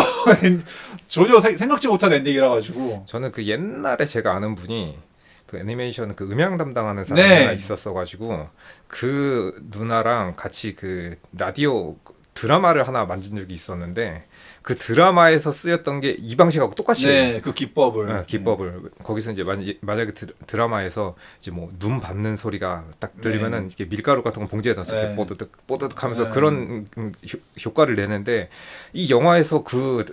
전혀 생각지 못한 엔딩이라 가지고 저는 그 옛날에 제가 아는 분이 그 애니메이션 그 음향 담당하는 사람이 네. 하나 있었어가지고 그 누나랑 같이 그 라디오 드라마를 하나 만진 적이 있었는데 그 드라마에서 쓰였던 게 이 방식하고 똑같이 네, 그 기법을 네, 기법을 거기서 이제 만약에 드라마에서 이제 뭐 눈 밟는 소리가 딱 들리면은 이게 밀가루 같은 거 봉지에 넣어서 이렇게 뽀드득 뽀드득 하면서 그런 효과를 내는데 이 영화에서 그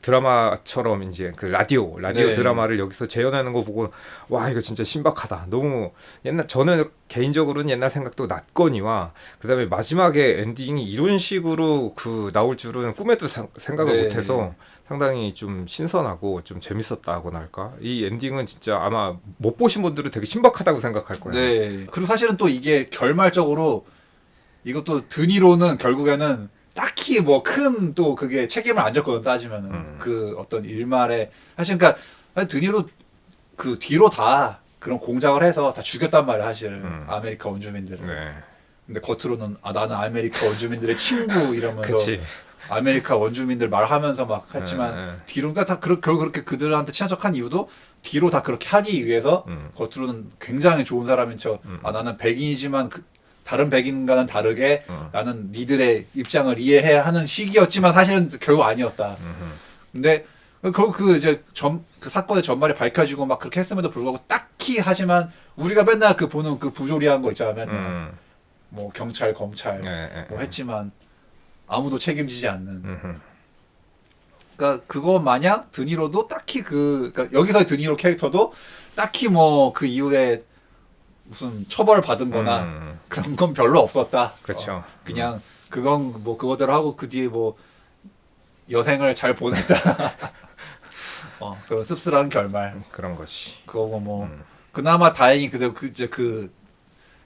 드라마처럼 이제 그 라디오 네. 드라마를 여기서 재현하는 거 보고 와 이거 진짜 신박하다. 너무 옛날 저는 개인적으로는 옛날 생각도 났거니와 그다음에 마지막에 엔딩이 이런 식으로 그 나올 줄은 꿈에도 생각을 네. 못해서 상당히 좀 신선하고 좀 재밌었다고나 할까. 이 엔딩은 진짜 아마 못 보신 분들은 되게 신박하다고 생각할 거예요. 네. 그리고 사실은 또 이게 결말적으로 이것도 드니로는 결국에는 딱히 뭐 큰 또 그게 책임을 안 졌거든 따지면은 그 어떤 일말에 사실 그러니까 드니로 그 뒤로 다 그런 공작을 해서 다 죽였단 말이야 사실 아메리카 원주민들을. 네. 근데 겉으로는 아 나는 아메리카 원주민들의 친구 이러면서 그치. 아메리카 원주민들 말하면서 막 했지만 뒤로 그러니까 다 결국 그렇게 그들한테 친한 척한 이유도 뒤로 다 그렇게 하기 위해서 겉으로는 굉장히 좋은 사람인 척 아 나는 백인이지만 다른 백인과는 다르게 나는 니들의 입장을 이해해야 하는 시기였지만 사실은 결국 아니었다. 근데 그 이제 그 사건의 전말이 밝혀지고 막 그렇게 했음에도 불구하고 딱히 하지만 우리가 맨날 그 보는 그 부조리한 거 있잖아 맨날 뭐 경찰 검찰 뭐 했지만 아무도 책임지지 않는. 그러니까 그거 마냥 드니로도 딱히 그러니까 여기서의 드니로 캐릭터도 딱히 뭐 그 이후에 무슨 처벌 받은 거나 그런 건 별로 없었다. 그렇죠. 그냥 그건 뭐 그거대로 하고 그 뒤에 뭐 여생을 잘 보냈다. 그런 씁쓸한 결말. 그런 것이. 그거고 뭐 그나마 다행히 이제 그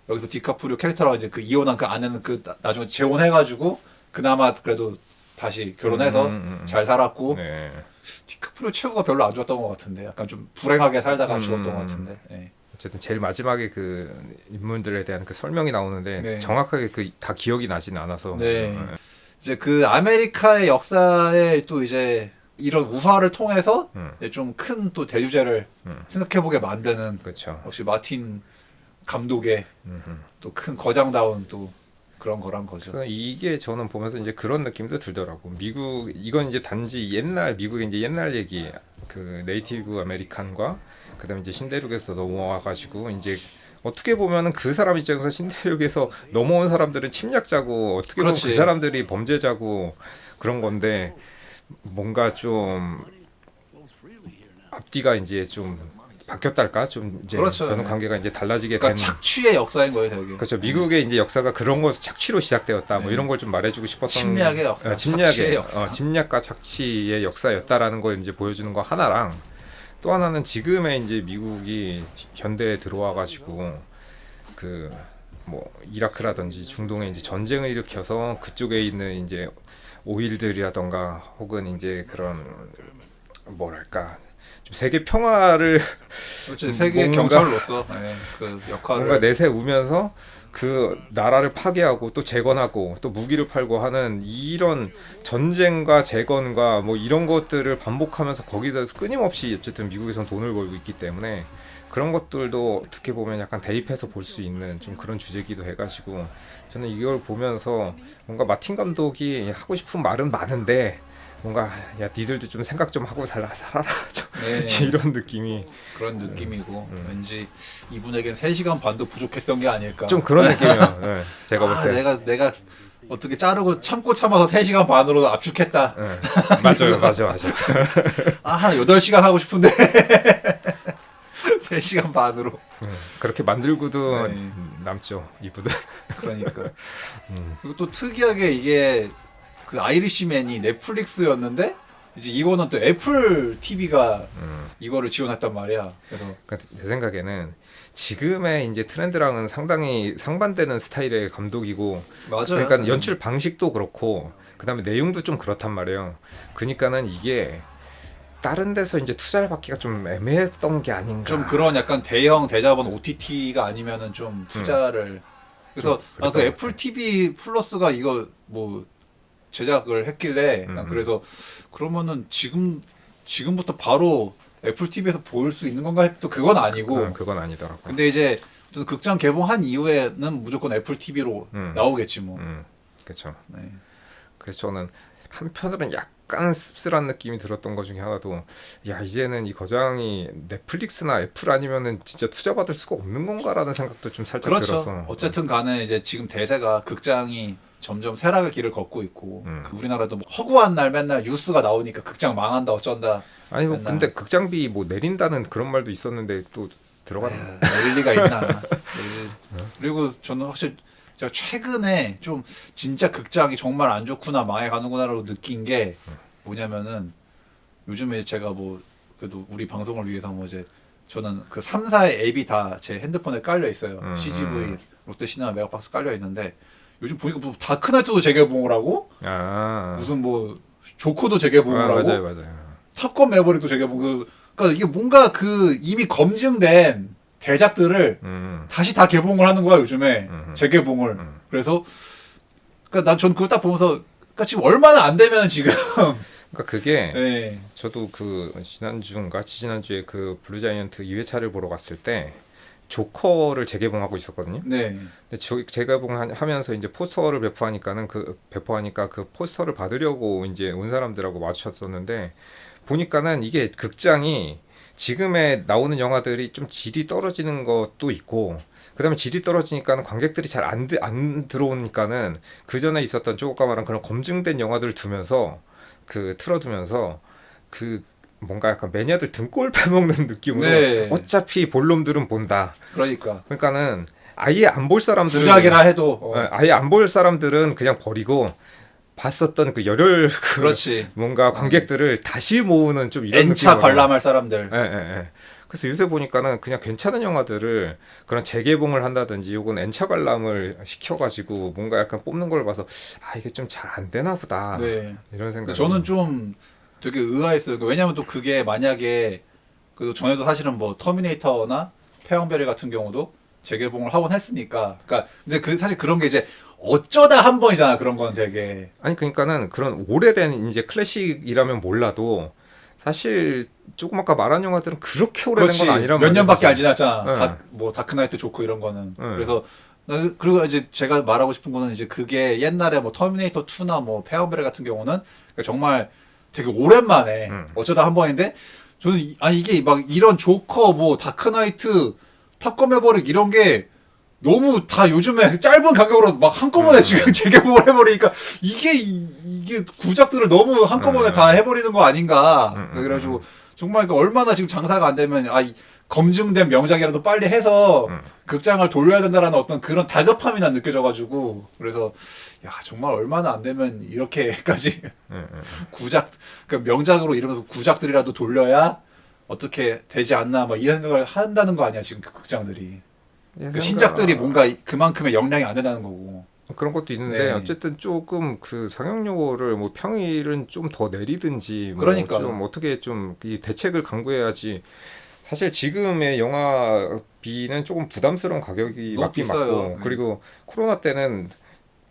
여기서 디카프리오 캐릭터랑 이제 그 이혼한 그 아내는 그 나중에 재혼해가지고 그나마 그래도 다시 결혼해서 잘 살았고 네. 디카프리오 최후가 별로 안 좋았던 것 같은데 약간 좀 불행하게 살다가 죽었던 것 같은데. 네. 어쨌든 제일 마지막에 그 인물들에 대한 그 설명이 나오는데 네. 정확하게 그 다 기억이 나진 않아서 네. 이제 그 아메리카의 역사에 또 이제 이런 우화를 통해서 좀 큰 또 대주제를 생각해보게 만드는 그렇죠. 역시 마틴 감독의 또 큰 거장다운 또 그런 거란 거죠. 그래서 이게 저는 보면서 이제 그런 느낌도 들더라고. 미국 이건 이제 단지 미국의 이제 옛날 얘기 그 네이티브 아메리칸과 그다음에 이제 신대륙에서 넘어와가지고 이제 어떻게 보면은 그 사람 입장에서 신대륙에서 넘어온 사람들은 침략자고 어떻게 보면 그렇지. 그 사람들이 범죄자고 그런 건데 뭔가 좀 앞뒤가 이제 좀 바뀌었달까 좀 이제 그렇죠. 저는 관계가 이제 달라지게 그러니까 된 착취의 역사인 거예요, 되게. 그렇죠. 미국의 이제 역사가 그런 거 착취로 시작되었다. 뭐 이런 걸 좀 말해주고 싶었던 침략의 역사, 착취의 역사. 침략과 착취의 역사였다라는 걸 이제 보여주는 거 하나랑 또 하나는 지금의 이제 미국이 현대에 들어와가지고 그 뭐 이라크라든지 중동에 이제 전쟁을 일으켜서 그쪽에 있는 이제 오일들이라던가 혹은 이제 그런 뭐랄까 좀 세계 평화를 그렇지, 세계 뭔가- 경찰로서 그 역할을 뭔가 내세우면서 그 나라를 파괴하고 또 재건하고 또 무기를 팔고 하는 이런 전쟁과 재건과 뭐 이런 것들을 반복하면서 거기서 끊임없이 어쨌든 미국에선 돈을 벌고 있기 때문에 그런 것들도 어떻게 보면 약간 대입해서 볼 수 있는 좀 그런 주제기도 해가지고 저는 이걸 보면서 뭔가 마틴 감독이 하고 싶은 말은 많은데 뭔가 야 니들도 좀 생각 좀 하고 살아라 좀 네. 이런 느낌이 그런 느낌이고 왠지 이분에겐 3시간 반도 부족했던 게 아닐까. 좀 그런 느낌이에요. 네, 제가 볼 때. 내가 어떻게 자르고 참고 참아서 3시간 반으로 압축했다. 네. 맞아요. 한 8시간 하고 싶은데 3시간 반으로. 그렇게 만들고도 네. 남죠 이분은. 그러니까. 그리고 또 특이하게 이게 그 아이리시맨이 넷플릭스였는데 이제 이거는 또 애플 TV가 이거를 지원했단 말이야. 그래서 그러니까 제 생각에는 지금의 이제 트렌드랑은 상당히 상반되는 스타일의 감독이고, 맞아요. 그러니까 연출 방식도 그렇고 그다음에 내용도 좀 그렇단 말이에요. 그러니까는 이게 다른 데서 이제 투자를 받기가 좀 애매했던 게 아닌가. 좀 그런 약간 대형 대자본 OTT가 아니면은 좀 투자를 그래서 그 그랬던 애플 TV 플러스가 이거 뭐 제작을 했길래 난 그래서 그러면은 지금부터 바로 애플 TV에서 볼 수 있는 건가 했도 그건 아니고 그건 아니더라고요. 근데 이제 어쨌든 극장 개봉한 이후에는 무조건 애플 TV로 나오겠지 뭐. 그렇죠. 네. 그래서 저는 한편으로는 약간 씁쓸한 느낌이 들었던 것 중에 하나도, 야 이제는 이 거장이 넷플릭스나 애플 아니면은 진짜 투자 받을 수가 없는 건가라는 생각도 좀 살짝 그렇죠. 들어서. 어쨌든 간에 이제 지금 대세가 극장이 점점 쇠락의 길을 걷고 있고 그 우리나라도 뭐 허구한 날 맨날 뉴스가 나오니까 극장 망한다 어쩐다. 아니 뭐 맨날. 근데 극장비 뭐 내린다는 그런 말도 있었는데 또 들어가는. 내릴 리가 있나. 그리고 저는 확실히 제가 최근에 좀 진짜 극장이 정말 안 좋구나 망해가는구나라고 느낀 게 뭐냐면은 요즘에 제가 뭐 그래도 우리 방송을 위해서 뭐 이제 저는 그 3사의 앱이 다 제 핸드폰에 깔려 있어요. CGV, 롯데시네마, 메가박스 깔려 있는데 요즘 보니까 뭐 다크나이트도 재개봉을 하고 무슨 뭐 조커도 재개봉을 하고 맞아요. 탑건 매버릭도 재개봉. 그러니까 이게 뭔가 그 이미 검증된 대작들을 다시 다 개봉을 하는 거야 요즘에 재개봉을. 그래서 그러니까 난 전 그걸 딱 보면서 그러니까 지금 얼마나 안 되면 지금 그러니까 그게 네. 저도 그 지난주인가 지난주에 그 블루자이언트 2회차를 보러 갔을 때 조커를 재개봉하고 있었거든요. 네. 근데 재개봉하면서 이제 포스터를 배포하니까 그 포스터를 받으려고 이제 온 사람들하고 마주쳤었는데, 보니까는 이게 극장이 지금에 나오는 영화들이 좀 질이 떨어지는 것도 있고, 그다음에 질이 떨어지니까는 관객들이 잘 안 들어오니까는 그 전에 있었던 조금 말한 그런 검증된 영화들을 틀어두면서 그 뭔가 약간 매니아들 등골 빼먹는 느낌으로 네. 어차피 볼 놈들은 본다. 그러니까는 아예 안 볼 사람들은 부작이라 해도 아예 안 볼 사람들은 그냥 버리고 봤었던 그 열혈 그렇지. 뭔가 관객들을 다시 모으는 좀 이런 N차 느낌으로. 관람할 사람들. 예. 그래서 요새 보니까는 그냥 괜찮은 영화들을 그런 재개봉을 한다든지 혹은 N차 관람을 시켜가지고 뭔가 약간 뽑는 걸 봐서 이게 좀 잘 안 되나 보다. 네. 이런 생각이. 저는 좀 되게 의아했어요. 왜냐면 또 그게 만약에 그 전에도 사실은 뭐 터미네이터나 폐왕별이 같은 경우도 재개봉을 하곤 했으니까. 그러니까 근데 그 사실 그런 게 이제 어쩌다 한 번이잖아. 그런 건 되게. 아니 그러니까는 그런 오래된 이제 클래식이라면 몰라도 사실 조금 아까 말한 영화들은 그렇게 오래된 건 아니란 몇 년밖에 안 사실. 지났잖아. 네. 뭐 다크나이트 조커 이런 거는. 네. 그래서 그리고 이제 제가 말하고 싶은 거는 이제 그게 옛날에 뭐 터미네이터 2나 뭐 폐왕별이 같은 경우는 정말 되게 오랜만에 어쩌다 한 번인데 저는 이게 막 이런 조커 뭐 다크나이트 탑건 매버릭 이런 게 너무 다 요즘에 짧은 간격으로 막 한꺼번에 지금 재개봉을 해버리니까 이게 구작들을 너무 한꺼번에 다 해버리는 거 아닌가. 그래가지고 정말 얼마나 지금 장사가 안 되면 검증된 명작이라도 빨리 해서 극장을 돌려야 된다라는 어떤 그런 다급함이 난 느껴져가지고 그래서 야 정말 얼마나 안 되면 이렇게까지 구작 그 명작으로 이러면서 구작들이라도 돌려야 어떻게 되지 않나 막 이런 생각을 한다는 거 아니야 지금 그 극장들이. 그 신작들이 뭔가 그만큼의 역량이 안 된다는 거고. 그런 것도 있는데 네. 어쨌든 조금 그 상영료를 뭐 평일은 좀 더 내리든지 뭐 그러니까. 좀 어떻게 좀 이 대책을 강구해야지. 사실 지금의 영화비는 조금 부담스러운 가격이 너무 맞긴 비싸요. 맞고, 네. 그리고 코로나 때는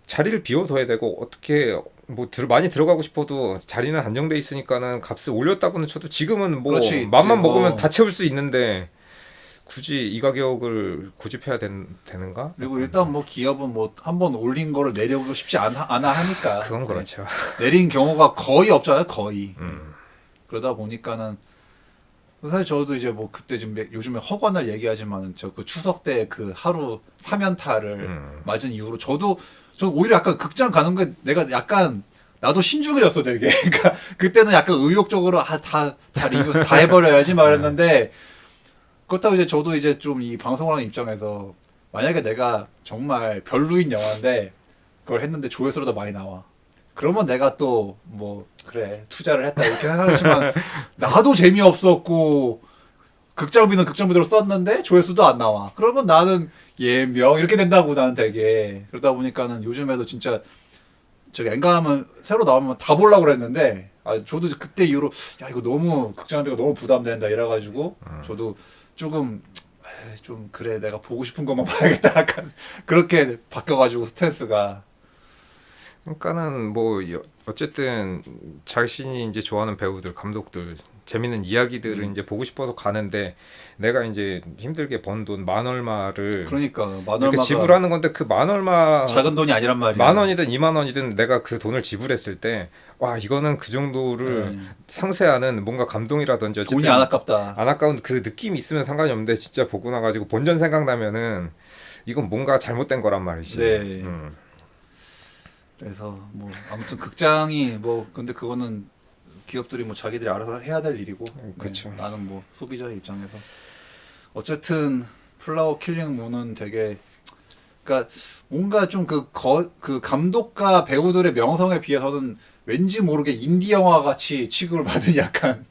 자리를 비워둬야 되고 어떻게 뭐 많이 들어가고 싶어도 자리는 한정돼 있으니까는 값을 올렸다고는 쳐도 지금은 뭐 그렇지, 맘만 이제 먹으면 다 채울 수 있는데 굳이 이 가격을 고집해야 되는가? 그리고 일단 뭐 기업은 뭐 한번 올린 거를 내려오고 싶지 않아 하니까. 그건 그렇죠. 네. 내린 경우가 거의 없잖아요, 거의. 그러다 보니까는 사실 저도 이제 뭐 그때 지금 요즘에 허관을 얘기하지만 저 그 추석 때 그 하루 3연타를 맞은 이후로 저는 오히려 약간 극장 가는 게 내가 약간 나도 신중해졌어 되게. 그러니까 그때는 약간 의욕적으로 다 리뷰 다 해버려야지 막 그랬는데 그렇다고 이제 저도 이제 좀 이 방송을 하는 입장에서 만약에 내가 정말 별로인 영화인데 그걸 했는데 조회수로 더 많이 나와. 그러면 내가 또 뭐 그래 투자를 했다 이렇게 생각하지만 나도 재미없었고 극장비는 극장비대로 썼는데 조회수도 안 나와. 그러면 나는 예명 이렇게 된다고 나는 되게 그러다 보니까는 요즘에도 진짜 저기 엔간하면 새로 나오면 다 보려고 그랬는데 저도 그때 이후로 야 이거 너무 극장비가 너무 부담된다 이래가지고 저도 조금 좀 그래 내가 보고 싶은 것만 봐야겠다 약간 그렇게 바뀌어가지고 스탠스가 그러니까는 뭐 어쨌든 자신이 이제 좋아하는 배우들, 감독들 재밌는 이야기들을 이제 보고 싶어서 가는데 내가 이제 힘들게 번 돈 만 얼마를 그러니까 만 이렇게 얼마가 지불하는 건데 그 만 얼마 작은 돈이 아니란 말이야. 만 원이든 2만 원이든 내가 그 돈을 지불했을 때 와 이거는 그 정도를 상쇄하는 뭔가 감동이라든지 어쨌든 돈이 안 아깝다. 안 아까운 그 느낌이 있으면 상관이 없는데 진짜 보고 나가지고 본전 생각나면은 이건 뭔가 잘못된 거란 말이지. 네. 그래서 뭐 아무튼 극장이 뭐 근데 그거는 기업들이 뭐 자기들이 알아서 해야 될 일이고 그쵸. 나는 뭐 소비자의 입장에서 어쨌든 플라워 킬링 문은 되게 그러니까 뭔가 좀 그 감독과 배우들의 명성에 비해서는 왠지 모르게 인디 영화 같이 취급을 받은 약간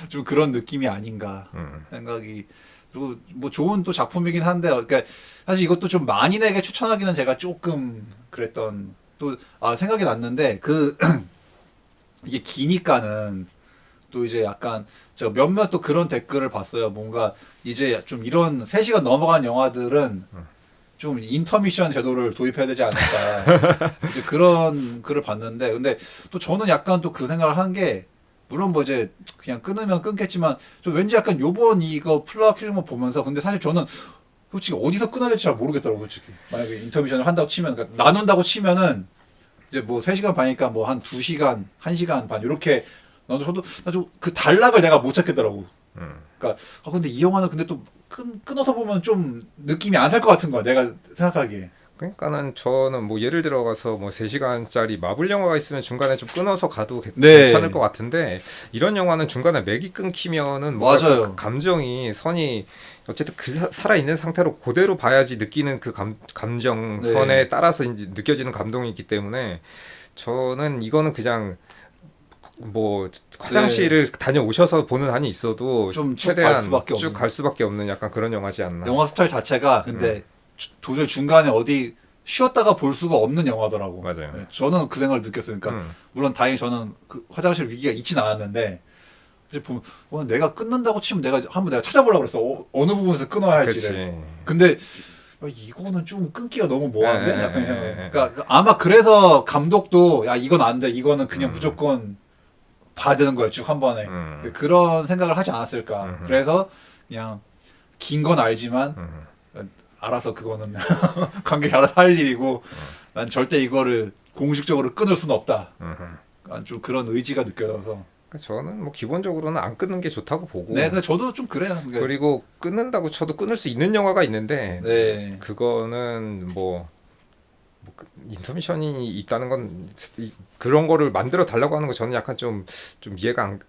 좀 그런 느낌이 아닌가 생각이 그리고 뭐 좋은 또 작품이긴 한데 그러니까 사실 이것도 좀 만인에게 추천하기는 제가 조금 그랬던 또 생각이 났는데 이게 기니까는 또 이제 약간 제가 몇몇 또 그런 댓글을 봤어요. 뭔가 이제 좀 이런 3시간 넘어간 영화들은 좀 인터미션 제도를 도입해야 되지 않을까. 이제 그런 글을 봤는데 근데 또 저는 약간 또 그 생각을 한 게 물론 뭐 이제 그냥 끊으면 끊겠지만 좀 왠지 약간 요번 이거 플라워 킬링만 보면서 근데 사실 저는 솔직히 어디서 끊어야 될지 잘 모르겠더라고 솔직히. 만약에 인터미션을 한다고 치면 그러니까 나눈다고 치면은 이제 뭐 3시간 반이니까 뭐 한 2시간, 1시간 반 이렇게 저도 그 단락을 내가 못 찾겠더라고. 그러니까 근데 이 영화는 근데 또 끊어서 보면 좀 느낌이 안 살 것 같은 거야. 내가 생각하기에. 그러니까는 저는 뭐 예를 들어가서 뭐 3시간짜리 마블 영화가 있으면 중간에 좀 끊어서 가도 네. 괜찮을 것 같은데 이런 영화는 중간에 맥이 끊기면은 뭔가 맞아요. 그 감정이 선이 어쨌든 그 살아있는 상태로 그대로 봐야지 느끼는 그 감정 네. 선에 따라서 이제 느껴지는 감동이 있기 때문에 저는 이거는 그냥 뭐 화장실을 다녀오셔서 보는 한이 있어도 좀 최대한 쭉 쭉 갈 수밖에 없는 약간 그런 영화지 않나. 영화 스타일 자체가 근데 도저히 중간에 어디 쉬었다가 볼 수가 없는 영화더라고. 맞아요. 네, 저는 그 생각을 느꼈어요. 그러니까 물론 다행히 저는 그 화장실 위기가 있진 않았는데 이제 보면 내가 끊는다고 치면 한번 내가 찾아보려고 그랬어. 어느 부분에서 끊어야 할지를. 그치. 근데 이거는 좀 끊기가 너무 뭐한데? 에, 약간 에, 생각이. 에, 에. 그러니까 아마 그래서 감독도 야 이건 안 돼. 이거는 그냥 무조건 봐야 되는 거야 쭉 한 번에. 그런 생각을 하지 않았을까. 그래서 그냥 긴 건 알지만 알아서 그거는 관객이 알아서 할 일이고 난 절대 이거를 공식적으로 끊을 수는 없다. 난 좀 그런 의지가 느껴져서. 저는 뭐 기본적으로는 안 끊는 게 좋다고 보고. 네, 근데 저도 좀 그래요. 그러니까 그리고 끊는다고 쳐도 끊을 수 있는 영화가 있는데 네. 그거는 뭐 인터미션이 있다는 건 그런 거를 만들어 달라고 하는 거 저는 약간 좀 이해가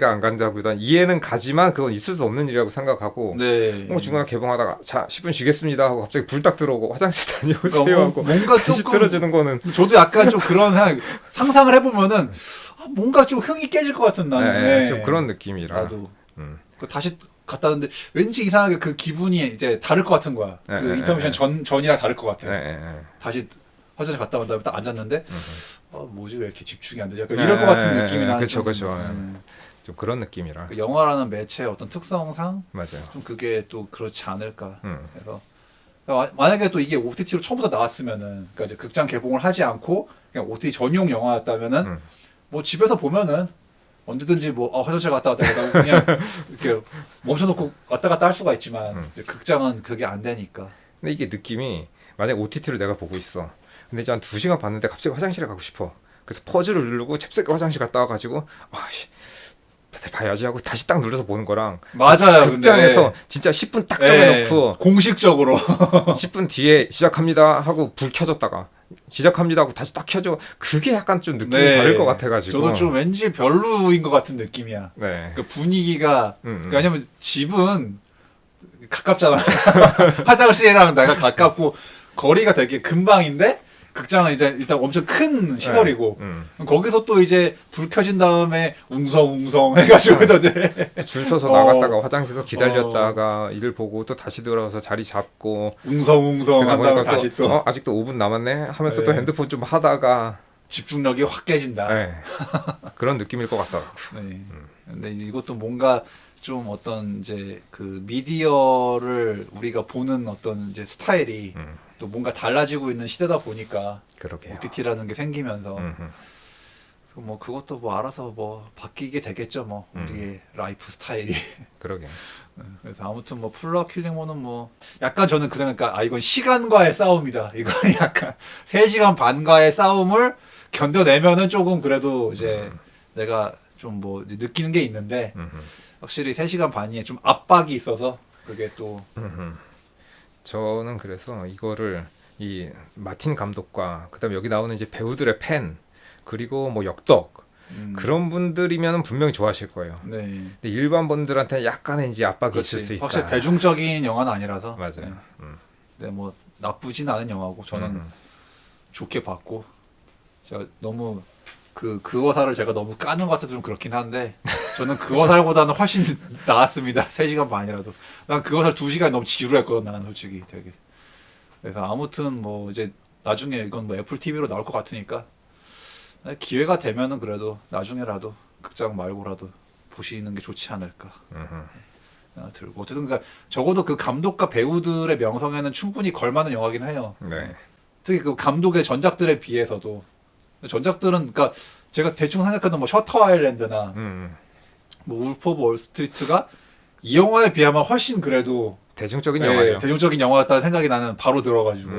안 간다기보다는 이해는 가지만 그건 있을 수 없는 일이라고 생각하고 네. 중간에 개봉하다가 자 10분 쉬겠습니다 하고 갑자기 불 딱 들어오고 화장실 다녀오세요 그러니까 하고 뭔가 다시 조금 틀어지는 거는 저도 약간 좀 그런 상상을 해보면은 뭔가 좀 흥이 깨질 것 같은 나는. 네, 좀 그런 느낌이라 나도. 다시 갔다 왔는데 왠지 이상하게 그 기분이 이제 다를 것 같은 거야. 네, 그 네, 인터미션 전이랑 다를 것 같아. 네. 다시 화장실 갔다 온 다음에 딱 앉았는데 뭐지 왜 이렇게 집중이 안 되지? 약간 이럴 것 같은 느낌이 나는. 그쵸. 좀 그런 느낌이라. 그 영화라는 매체의 어떤 특성상 맞아요. 좀 그게 또 그렇지 않을까. 그래서 만약에 또 이게 OTT로 처음부터 나왔으면은 그러니까 이제 극장 개봉을 하지 않고 그냥 OTT 전용 영화였다면은 뭐 집에서 보면은 언제든지 뭐 화장실 갔다 왔다 그냥 이렇게 멈춰놓고 왔다 갔다 할 수가 있지만 이제 극장은 그게 안 되니까. 근데 이게 느낌이 만약 OTT를 내가 보고 있어. 근데 이제 한 2시간 봤는데 갑자기 화장실에 가고 싶어. 그래서 퍼즐을 누르고 잽싸게 화장실 갔다 와가지고 봐야지 하고 다시 딱 눌러서 보는 거랑 맞아요. 극장에서 근데, 진짜 10분 딱 정해놓고 공식적으로 10분 뒤에 시작합니다 하고 불 켜졌다가 시작합니다 하고 다시 딱 켜져. 그게 약간 좀 느낌이 다를 것 같아가지고 저도 좀 왠지 별로인 것 같은 느낌이야. 네. 그 분위기가 그러니까 왜냐면 집은 가깝잖아. 화장실이랑 내가 가깝고 거리가 되게 금방인데 극장은 일단 엄청 큰 시설이고 거기서 또 이제 불 켜진 다음에 웅성웅성 해가지고 이제 줄 서서 나갔다가 화장실에서 기다렸다가 일을 보고 또 다시 돌아와서 자리 잡고 웅성웅성 한 다음에 다시 또 아직도 5분 남았네 하면서 네. 또 핸드폰 좀 하다가 집중력이 확 깨진다. 네. 그런 느낌일 것 같더라고요. 네. 근데 이제 이것도 뭔가 좀 어떤 이제 그 미디어를 우리가 보는 어떤 이제 스타일이 또 뭔가 달라지고 있는 시대다 보니까 그러게요. OTT라는 게 생기면서 뭐 그것도 뭐 알아서 뭐 바뀌게 되겠죠 뭐 우리의 라이프 스타일이. 그러게. 그래서 아무튼 뭐 플라 킬링모는 뭐 약간 저는 그 생각까 이건 시간과의 싸움이다. 이건 약간 3시간 반과의 싸움을 견뎌내면은 조금 그래도 이제 내가 좀 뭐 느끼는 게 있는데 확실히 3시간 반이 좀 압박이 있어서 그게 또 저는 그래서 이거를 이 마틴 감독과 그다음에 여기 나오는 이제 배우들의 팬 그리고 뭐 역덕 그런 분들이면 분명히 좋아하실 거예요. 네. 근데 일반 분들한테 약간의 이제 압박이 있을 수 있다. 확실히 대중적인 영화는 아니라서. 맞아요. 네. 근데 뭐 나쁘진 않은 영화고 저는 좋게 봤고 제가 너무 그 어사를 제가 너무 까는 것 같아서 좀 그렇긴 한데 저는 그 어살보다는 훨씬 나았습니다. 3시간 반이라도. 난 그 어살 2시간 너무 지루했거든 나는 솔직히 되게. 그래서 아무튼 뭐 이제 나중에 이건 뭐 애플 TV로 나올 것 같으니까 기회가 되면은 그래도 나중에라도 극장 말고라도 보시는 게 좋지 않을까. 들고 어쨌든 그러니까 적어도 그 감독과 배우들의 명성에는 충분히 걸맞는 영화긴 해요. 네. 특히 그 감독의 전작들에 비해서도 전작들은 그러니까 제가 대충 생각해도 뭐 셔터 아일랜드나 뭐 울프 오브 월스트리트가 이 영화에 비하면 훨씬 그래도 대중적인 영화죠. 대중적인 영화였다는 생각이 나는 바로 들어가지고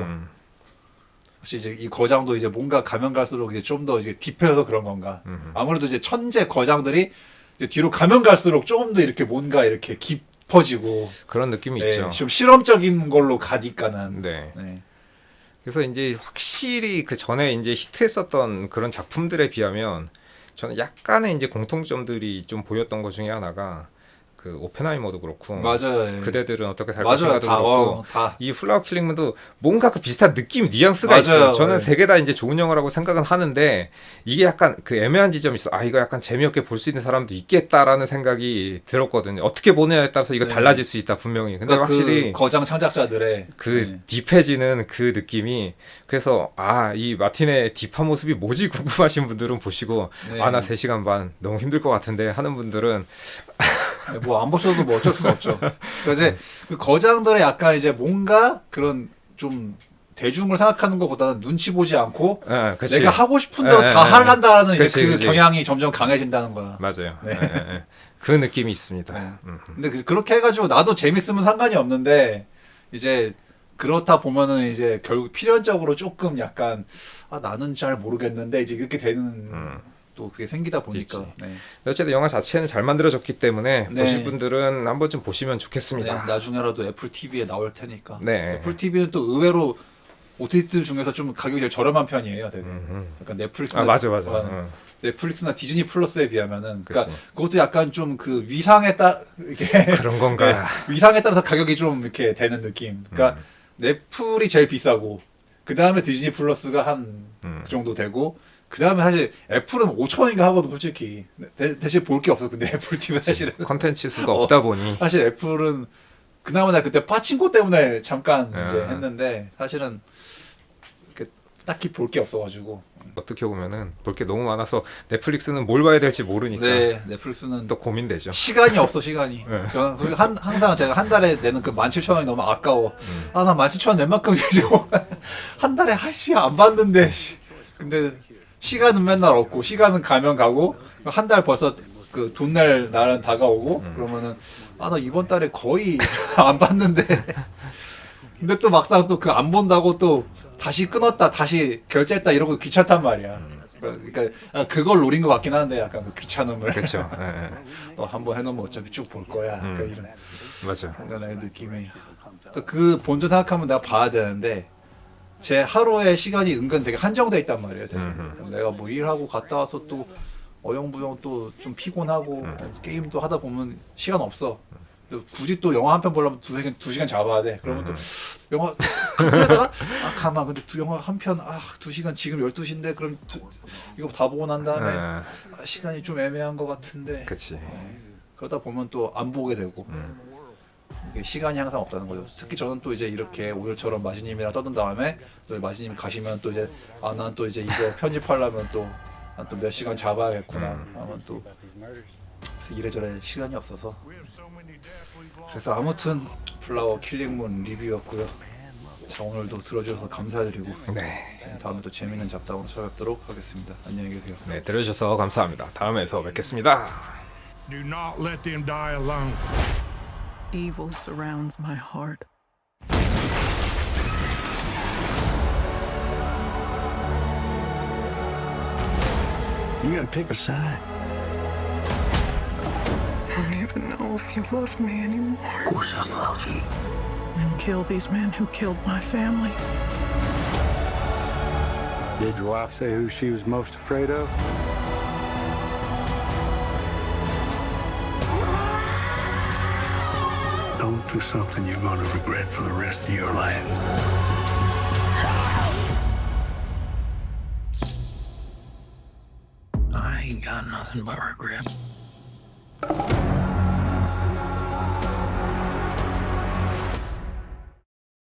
혹시 이제 이 거장도 이제 뭔가 가면 갈수록 이제 좀 더 이제 딥해서 그런 건가. 아무래도 이제 천재 거장들이 이제 뒤로 가면 갈수록 조금 더 이렇게 뭔가 이렇게 깊어지고 그런 느낌이 있죠. 좀 실험적인 걸로 가니까는. 네. 네. 그래서 이제 확실히 그 전에 이제 히트했었던 그런 작품들에 비하면 저는 약간의 이제 공통점들이 좀 보였던 것 중에 하나가 그 오펜하이머도 그렇고 맞아요. 예. 그대들은 어떻게 살 맞아요. 것인가도 다, 그렇고 다. 이 플라워 킬링문도 뭔가 그 비슷한 느낌 뉘앙스가 맞아요. 있어요. 저는 네. 세 개 다 이제 좋은 영화라고 생각은 하는데 이게 약간 그 애매한 지점이 있어. 아 이거 약간 재미없게 볼 수 있는 사람도 있겠다라는 생각이 들었거든요. 어떻게 보느냐에 따라서 이거 네. 달라질 수 있다 분명히. 근데 그러니까 확실히 그 거장 창작자들의 그 딥해지는 그 느낌이 그래서 아 이 마틴의 딥한 모습이 뭐지 궁금하신 분들은 보시고 네. 아 나 3시간 반 너무 힘들 것 같은데 하는 분들은 뭐 안 보셔도 뭐 어쩔 수가 없죠. 그러니까 이제 그 거장들의 약간 이제 뭔가 그런 좀 대중을 생각하는 것보다는 눈치 보지 않고 그치. 내가 하고 싶은 대로 다 하란다라는 이제 그치, 그 그치. 경향이 점점 강해진다는 거야. 맞아요. 네. 그 느낌이 있습니다. 네. 근데 그렇게 해가지고 나도 재밌으면 상관이 없는데 이제 그렇다 보면은 이제 결국 필연적으로 조금 약간 아 나는 잘 모르겠는데 이제 이렇게 되는 또 그게 생기다 보니까. 네. 어쨌든 영화 자체는 잘 만들어졌기 때문에 네. 보실 분들은 한 번쯤 보시면 네, 좋겠습니다. 나중에라도 애플 TV에 나올 테니까. 네. 애플 TV는 또 의외로 OTT 중에서 좀 가격이 제일 저렴한 편이에요, 되게. 그러니까 넷플릭스나 맞아. 넷플릭스나 디즈니 플러스에 비하면은 그러니까 그치. 그것도 약간 좀 그 위상에 따 이게 그런 건가? 네, 위상에 따라서 가격이 좀 이렇게 되는 느낌. 그러니까 넷플이 제일 비싸고 그 다음에 디즈니 플러스가 한 그 정도 되고 그 다음에 사실 애플은 5,000원인가 하거든 솔직히. 대신 볼 게 없어. 근데 애플 TV 사실은 컨텐츠 수가 없다 보니 사실 애플은 그나마 나 그때 파친코 때문에 잠깐 이제 네. 했는데 사실은 이렇게 딱히 볼 게 없어가지고. 어떻게 보면은 볼 게 너무 많아서 넷플릭스는 뭘 봐야 될지 모르니까 네, 넷플릭스는 또 고민되죠. 시간이 없어 시간이. 저는 그리고 항상 제가 한 달에 내는 그 17,000원이 너무 아까워. 아 나 17,000원 낸 만큼 이제 한 달에 한시 안 받는데. 근데 시간은 맨날 없고 시간은 가면 가고 한 달 벌써 그 돈 낼 날은 다가오고 그러면은 아 나 이번 달에 거의 안 받는데. 근데 또 막상 또 그 안 본다고 또 다시 끊었다 다시 결제했다 이러고 귀찮단 말이야. 그러니까 그걸 노린 것 같긴 한데 약간 그 귀찮음을. 그렇죠. 너 한번 해놓으면 어차피 쭉 볼 거야. 그러니까 이런 맞아. 그런 느낌이. 그 본전 생각하면 내가 봐야 되는데 제 하루의 시간이 은근 되게 한정돼 있단 말이에요. 되게. 내가 뭐 일하고 갔다 와서 또 어영부영 또 좀 피곤하고 게임도 하다 보면 시간 없어. 또 굳이 또 영화 한 편 보려면 두 시간 잡아야 돼. 그러면 또 영화 그때다가 가만 근데 영화 한 편 2시간 지금 12시인데 그럼 이거 다 보고 난 다음에 시간이 좀 애매한 것 같은데. 그치. 그러다 보면 또 안 보게 되고 이게 시간이 항상 없다는 거죠. 특히 저는 또 이제 이렇게 오늘처럼 마지님이랑 떠든 다음에 또 마지님 가시면 또 이제 난 또 이제 이거 편집하려면 또 한 또 몇 시간 잡아야겠구나 하면 또 이래저래 시간이 없어서. 그래서 아무튼 플라워 킬링문 리뷰였고요. 자, 오늘도 들어주셔서 감사드리고 네. 다음에 또 재밌는 잡담으로 찾아뵙도록 하겠습니다. 안녕히 계세요. 네, 들어주셔서 감사합니다. 다음에서 뵙겠습니다. Do not let them die alone. Evil surrounds my heart. You gotta pick a side. I don't even know if you love me anymore. Of course I love you. And kill these men who killed my family. Did your wife say who she was most afraid of? Don't do something you're gonna regret for the rest of your life. I ain't got nothing but regret.